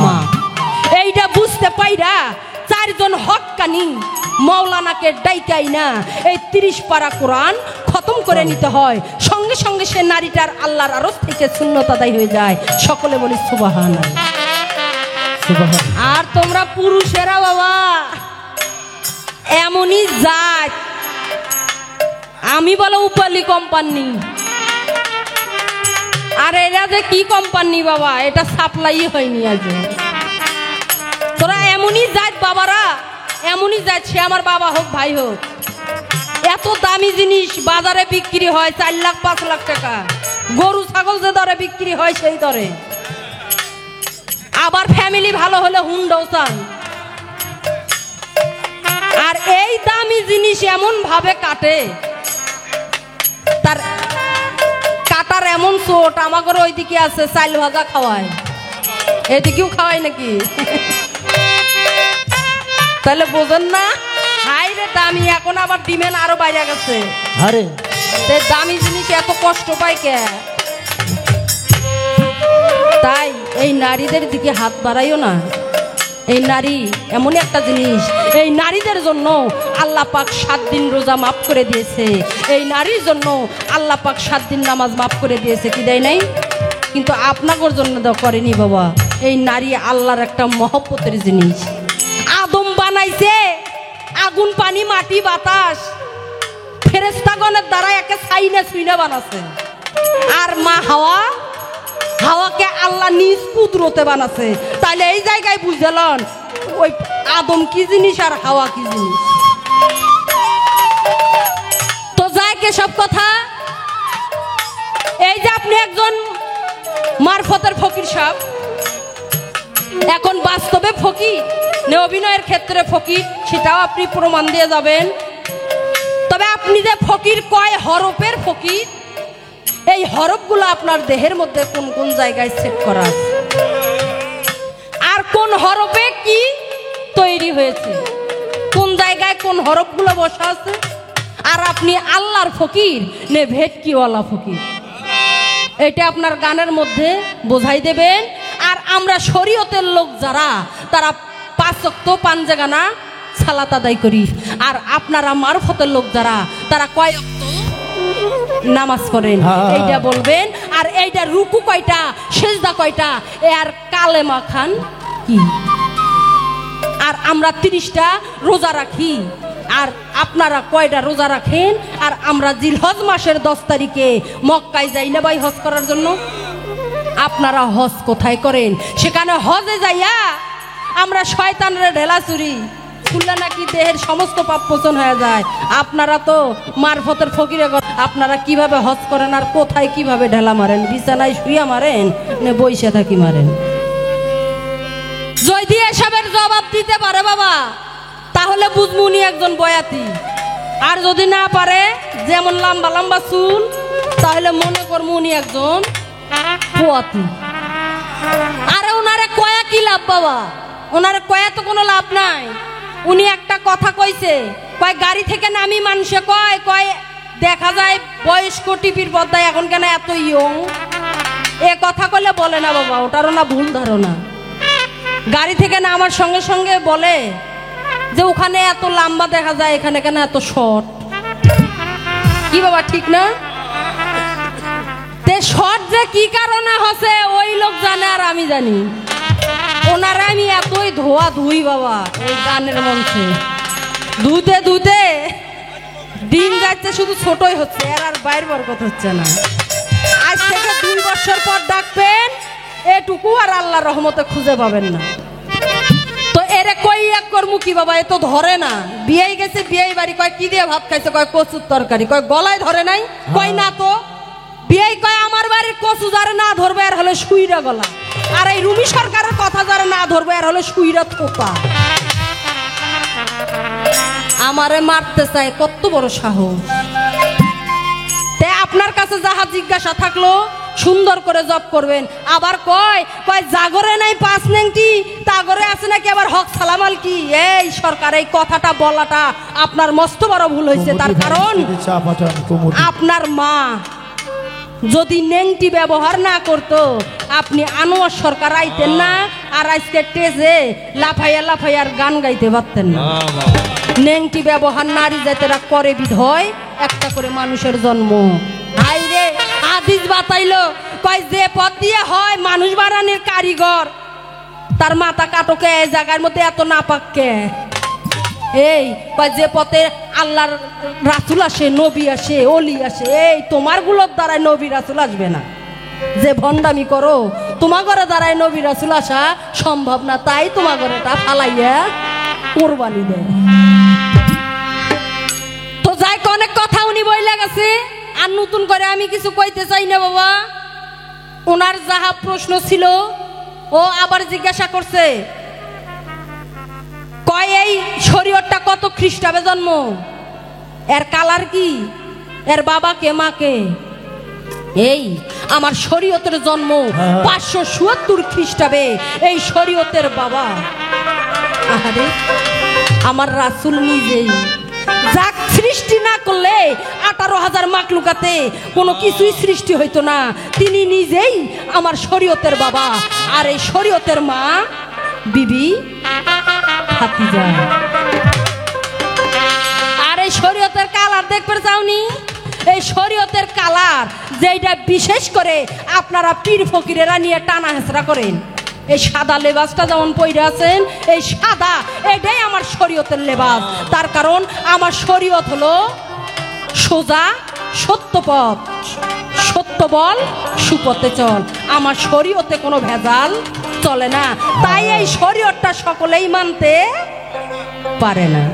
মা। এইটা বুঝতে পাইরা 4 জন হক্কানি মাওলানাকে ডাইকাই না এই 30 পারা কোরআন খতম করে নিতে হয়, সঙ্গে সঙ্গে সে নারীটার আল্লাহর আরশ থেকে সুন্নত আদায় হয়ে যায়। সকলে বলি সুবহানাল্লাহ। আর তোমরা পুরুষেরা বাবা এমনই জাত, আমি বলো উপালি কোম্পানি, আর এরা যে কি কোম্পানি বাবা, এটা সাপ্লাই হয়নি আজ। তোরা এমনই জাত বাবারা, এমনই জাত, সে আমার বাবা হোক ভাই হোক। এত দামি জিনিস বাজারে বিক্রি হয় 4 লাখ 5 লাখ টাকা, গরু ছাগল যে দরে বিক্রি হয় সেই দরে। আবার ফ্যামিলি ভালো হলে হুন্ডাও চান। আর এই দামি জিনিস এমন ভাবে কাটে, তার কাটার এমন চোট আমাদের ওইদিকে আছে, চাল ভাজা খাওয়ায়, এদিকেও খাওয়াই নাকি? তাহলে বোঝেন না? হাই রে দামি, এখন আবার ডিমেন আরো বাইরে গেছে। আরে দামি জিনিস এত কষ্ট পায় কে? তাই এই নারীদের দিকে হাত বাড়াইও না। এই নারী এমনই একটা জিনিস, এই নারীদের জন্য আল্লাহ পাক 7 দিন রোজা মাফ করে দিয়েছে, এই নারীর জন্য আল্লাহ পাক 7 দিন নামাজ মাফ করে দিয়েছে, কি দেয় নাই? কিন্তু আপনাদের জন্য তো করেনি বাবা। এই নারী আল্লাহর একটা মহব্বতের জিনিস। আদম বানাইছে আগুন পানি মাটি বাতাস, ফেরেশতাগণের দ্বারা একে ছাইনা ছুইনা বানাছে। আর মা হাওয়াকে আল্লাহ নিজ কুদরতে বানাছে। তাহলে এই জায়গায় বুঝলেন ওই আদম কি জিনিস আর হাওয়া কি জিনিস। তো যায় কে সব কথা, এই যে আপনি একজন মারফতের ফকির সাহেব, এখন বাস্তবে ফকির নে অভিনয়ের ক্ষেত্রে ফকির, সেটাও আপনি প্রমাণ দিয়ে যাবেন। তবে আপনি যে ফকির কয় হরফের ফকির, এই হরফগুলো আপনার দেহের মধ্যে কোন কোন জায়গায় সেট করা আছে, আর কোন হরফে কি তৈরি হয়েছে, কোন জায়গায় কোন হরফগুলো বসা আছে। আর আপনি আল্লাহর ফকির নে ভেটকিওয়ালা ফকির, এটা আপনার গানের মধ্যে বোঝাই দেবেন। আর আমরা শরীয়তের লোক যারা, তারা 5 ওয়াক্ত পাঞ্জাগানা সালাত আদায় করি। আর আপনারা মারফতের লোক যারা, তারা কয় ওয়াক্ত নামাজ পড়েন, এইটা বলবেন। আর এইটা রুকু কয়টা, সেজদা কয়টা, আর কালেমা খান কি। আর আমরা 30টা রোজা রাখি, আর আপনারা কয়টা রোজা রাখেন। আর আমরা জিলহজ মাসের 10 তারিখে মক্কায় যাই না ভাই হজ করার জন্য। আপনারা হজ কোথায় করেন? সেখানে হজে যাইয়া আমরা শয়তানের ঢেলা চুরি খুললে নাকি দেহের সমস্ত পাপ মোচন হয়ে যায়। আপনারা তো মারফতের ফকিরে, আপনারা কিভাবে হজ করেন আর কোথায় কিভাবে ঢেলা মারেন? বিছানায় শুইয়া মারেন না বইসা থাকি মারেন? যদি এসবের জবাব দিতে পারে বাবা, তাহলে বুঝবো উনি একজন বয়াতি। আর যদি না পারে, যেমন লম্বা লম্বা চুল, তাহলে মনে করবো উনি একজন পোয়াতি। আরে ওনারে কয়া কি লাভ বাবা? ওনারে কয়া তো কোনো লাভ নাই। উনি একটা কথা কইছে, কয় গাড়ি থেকে নামি মানুষে কয় দেখা যায় বয়স্ক টিভির পর্দায় এখন কেন এত ইয়ং। এ কথা কইলে বলে না বাবা, ওটারও না ভুল ধারণা। গাড়ি থেকে নামার সঙ্গে সঙ্গে বলে যে ওখানে এত লম্বা দেখা যায়, এখানে কেন এত শর্ট। কি বাবা ঠিক না? তে তে শর্ট যে কি কারণে হচ্ছে ওই লোক জানে আর আমি জানি। ওনারা আমি এতই ধোয়া ধুই বাবা এই গানের মঞ্চে, ধুতে ধুতে দিন যাচ্ছে, শুধু ছোটই হচ্ছে, এর আর বাইর বরকত হচ্ছে না। আজ থেকে 2 বছর পর ডাকবেন, এটুকু আর আল্লাহর রহমতে খুঁজে পাবেন না। তো এরে কই এক কর্মু কি বাবা, এ তো ধরে না। বিয়েই গেছে, বিয়ে বাড়ি কয় কি দিয়ে ভাত খাইছে, কয় কচুর তরকারি, কয় গলায় ধরে নাই, কয় না তো। বিয়ে কয় আমার বাড়ির কচু যারে না ধরবে আর হলে সুইরা গলা, আর এই রুমি সরকারের কথা যারে না ধরবে আর হলে সুইরা থোপা। আমারে মারতে চায়, কত বড় সাহস। তে আপনার কাছে যাহা জিজ্ঞাসা থাকলো সুন্দর করে জব করবেন। আবার কয় জাগরে নাই 5 নেংটি, তাগরে আছে নাকি আবার হক সালামাল কি। এই সরকার এই কথাটা বলাটা আপনার মস্ত বড় ভুল হয়েছে। তার কারণ আপনার মা যদি নেংটি ব্যবহার না করতো, আপনি আনোয়ার সরকার আইতেন না, আর আজকে টেজে লাফাইয়া লাফাইয়ার গান গাইতে পারতেন না। নেংটি ব্যবহার নারী জাতেরা করে বিধয়, একটা করে মানুষের জন্ম। হাই রে হাদিস বাতাইলো, কয় যে পথ দিয়ে হয় মানুষ বানানোর কারিগর, তার মাথা কাটকে এই জায়গার মধ্যে এত না পাককে। এই কয় যে পথে আল্লাহর রাসূল আসে, নবী আসে, অলি আসে, এই তোমার গুলোর দ্বারাই নবী রাসূল আসবে না। যে ভণ্ডামি করো তোমার ঘরে দ্বারাই নবী রাসূল আসা সম্ভব না, তাই তোমার ঘরেটা ফালাইয়া কোরবানি দেয়। তো যাই অনেক কথা উনি বইলা গেছে, আর নতুন করে আমি কিছু কইতে চাই না বাবা। ওনার যাহা প্রশ্ন ছিল ও আবার জিজ্ঞাসা করছে, কয় এই শরীয়তটা কত খ্রিস্টাব্দে জন্ম, এর কালার কি, এর বাবা কে মা কে। এই আমার শরীয়তের জন্ম 577 খ্রিস্টাব্দে, এই শরীয়তের বাবা আরে আমার রাসূল নিজেই। যাক সৃষ্টি না করলে 18,000 মাকলুকাতে কোনো কিছুই সৃষ্টি হইতো না, তিনি নিজেই আমার শরীয়তের বাবা। আর এই শরীয়তের মা বিবি ফাতিজা। আর এই শরীয়তের কালার দেখতে চাওনি, এই শরীয়তের কালার যেটা বিশেষ করে আপনারা পীর ফকিরেরা নিয়ে টানা হেঁচড়া করেন, এই সাদা লেবাসটা যেমন পইরে আছেন, এই সাদা এটাই আমার শরীয়তের লেবাস। তার কারণ আমার শরীয়ত হলো সোজা সত্য পথ, সত্য বল সুপথে চল। আমার শরীয়তে কোনো ভেজাল চলে না, তাই এই শরীয়তটা সকলেই মানতে পারে না।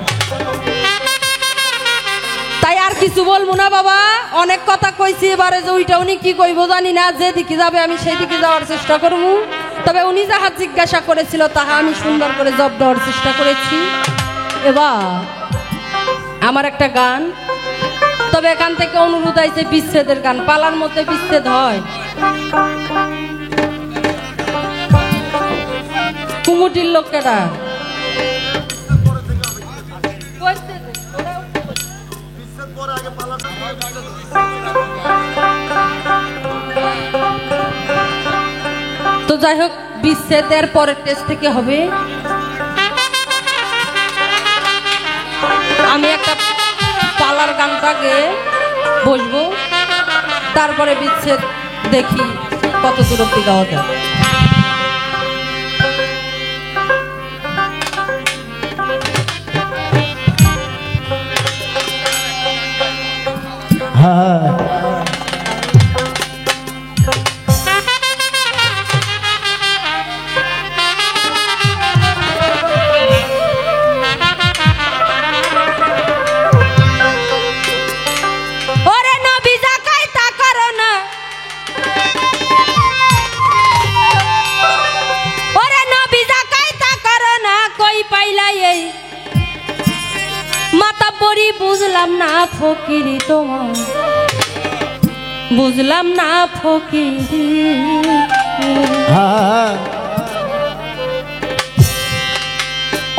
তাই আর কিছু বলবো না বাবা, অনেক কথা কইছি। এবারে যে ওইটা উনি কি কইব জানি না, যেদিকে যাবে আমি সেই দিকে যাওয়ার চেষ্টা করব। তবে উনি যাহা জিজ্ঞাসা করেছিল তাহা আমি সুন্দর করে জবাব দেওয়ার চেষ্টা করেছি। এবার আমার একটা গান, তবে এখান থেকে অনুরোধ আইছে বিচ্ছেদের গান। পালার মধ্যে বিচ্ছেদ হয়, কুমুটির লোকেরা তো যাই হোক, বিচ্ছেদের পরের টেস্ট থেকে হবে। আমি একটা পালার গানটাকে বসবো, তারপরে বিচ্ছেদ দেখি কত দূরত্বে গাওয়া যায়। বুঝলাম না ফকিরি তোমার, বুঝলাম না ফকিরি।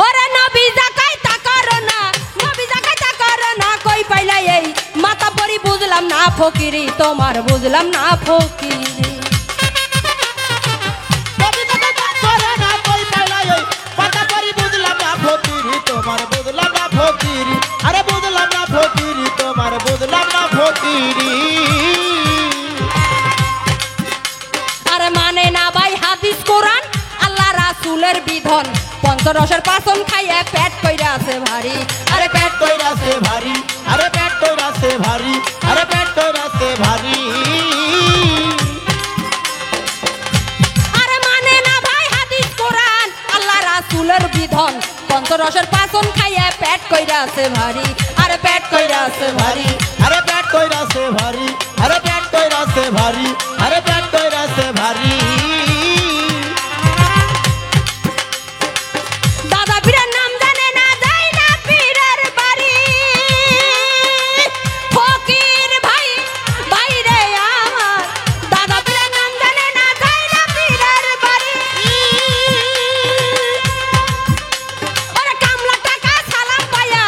ওরে নবী যাকাইতা করো না, নবী যাকাইতা করো না, কই পাইলা এই মাতা পরি। বুঝলাম না ফকিরি তোমার, বুঝলাম না ফকিরি। নবী যাকাইতা করো না, কই পাইলা এই মাতা পরি। বুঝলাম না ফকিরি তোমার, বুঝলাম না ফকিরি। আরে বুঝলাম না ফকিরি তোমার, বুঝলাম না ফকিরি। পঞ্চরসের পাচন খাইয়া পেট কইরা আছে ভারী আরে পেট কইরাছে ভারী আরে পেট কইরাছে ভারী আরে পেট কইরাছে ভারী আরে মানে না ভাই হাদিস কোরআন আল্লাহ রাসূলের বিধান পঞ্চরসের পাচন খাইয়া পেট কইরা আছে ভারী আরে পেট কইরা আছে ভারী আরে পেট কইরাছে ভারী আরে পেট কইরাছে ভারী আরে পেট কইরাছে ভারী দাদা পীরের নাম জানে না যায় না পীরের বাড়ি ফকির ভাই বাইরে আমার দাদা পীরের নাম জানে না যায় না পীরের বাড়ি ওরে কামলা টাকা সালাম পায়া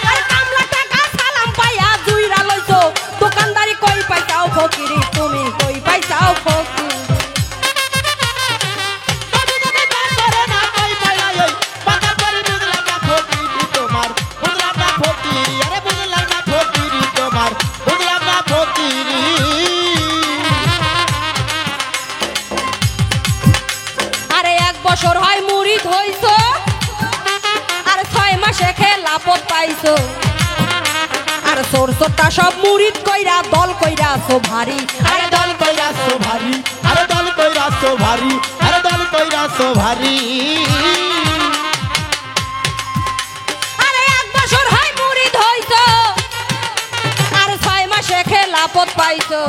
আরে কামলা টাকা সালাম পায়া জুইরা লইছো দোকানদারি কই পাইছাও ফকিরি তুমি কই পাইছাও ফকির আরে এক বছর হয় মুরিদ হইছো আর 6 মাসে খেলাপত পাইছো আর সরসটা সব মুরিদ কইরা দল কইরা আছো ভারী আরে দল কইরাছো ভারী আরে দল কইরাছো ভারী আরে দল কইরাছো ভারী আরে এক বছর হয় মুরিদ হইছো আর 6 মাসে খেলাপত পাইছো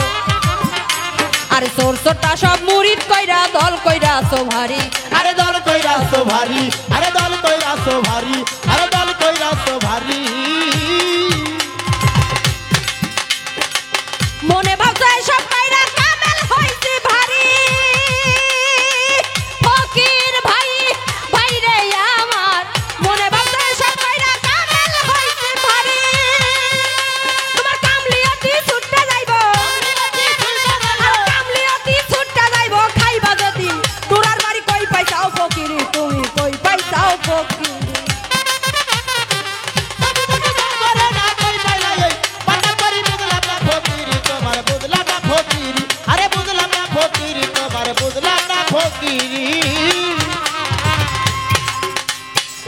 আর সরসটা সব মুরিদ কইরা দল কইরা আছো ভারী আরে দল কইরাছো ভারী আরে দল কইরাছো ভারী আরে দল কইরাছো ভারী মনে ভাবছো সব কইরা কামেল হইছে ভারী ফকির ভাই বাইরে আমার মনে ভাবছো সব কইরা কামেল হইছে ভারী তোমার কামলিয়াতি ছুটতে যাইবো আর কামলিয়াতি ছুটতে যাইবো খাইবা যদি তোরার বাড়ি কই পাইছাও ফকিরি তুমি কই পাইছাও ফকির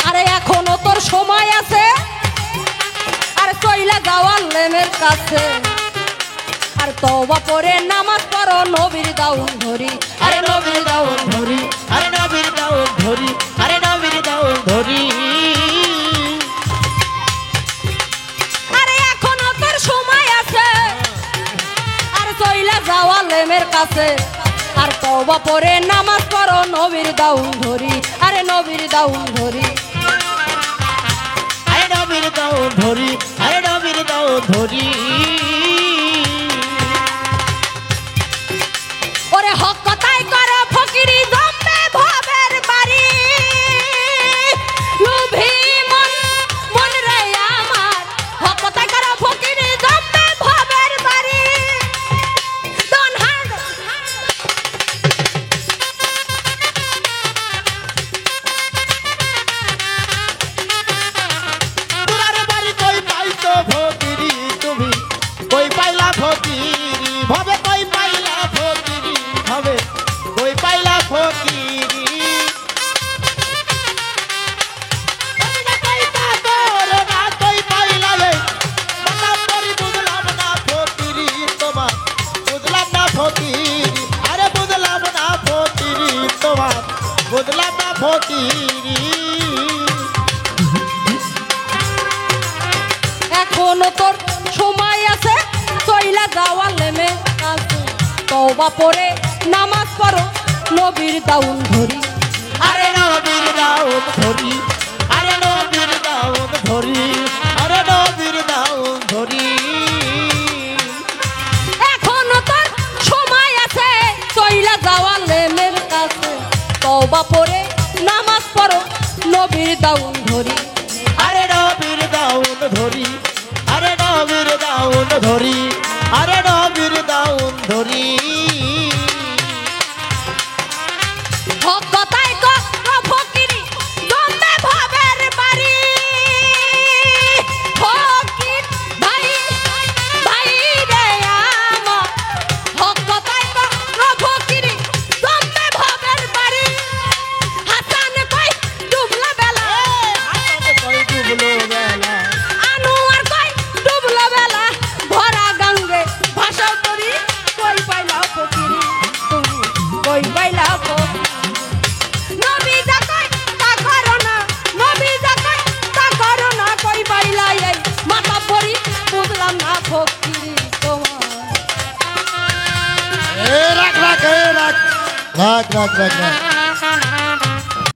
আরে এখনো তোর সময় আছে আর কইলা যাওয়ার লেমের কাছে আর তওবা পড়ে নামাজ পড়ো নবীর দাউন ধরি আরে নবীর দাউন ধরি আরে নবীর দাউন ধরি আরে নবীর দাউন ধরি আরে এখনো তোর সময় আছে আর কইলা যাওয়ার লেমের কাছে আর তওবা পড়ে নামাজ পড়ো নবীর দাউন ধরি আরে নবীর দাউন ধরি আরে নবীর দাউন ধরি আরে নবীর দাউন ধরি ওরে হক কথাই করো ফকিরি জম্মে ভবের বাড়ি লোভী মন মন রে আমার হক কথাই করো ফকিরি জম্মে ভবের বাড়ি ডন হার্ড তোরার বাড়ি কই পাইছো ফকিরি তুমি কই পাইলা ফকিরি ভবে কই পাইলা ফকিরি ভবে কই পাইলা ফকিরি কই পাতো রে না কই পাইলা রে মাতা পরি বুঝলাম না ফকিরি তোমার বুঝলাম না ফকিরি আরে বুঝলাম না ফকিরি তোমার বুঝলাম না ফকিরি এখনো তোর সময় আছে চইলা যাওয়ার লেমে কাছে তওবা পড়ে নামাজ পড়ো নবীর দাউন ধরি আরে নবীর দাউন ধরি আরে নবীর দাউন ধরি আরে নবীর দাউন ধরি এখনো তোর সময় আছে চইলা যাওয়ার লেমের কাছে তওবা পড়ে নামাজ পড়ো নবীর দাউন ধরি আরে নবীর দাউন ধরি আরে নবীর দাউন ধরি আরে নবীর দাউন ধরি হক কথাই করো ফকিরি জম্মে ভবের বাড়ি ফকির ভাই ভাই রে আমার হক কথাই করো ফকিরি জম্মে ভবের বাড়ি হাসান রাখ রাখ রাখ রাখ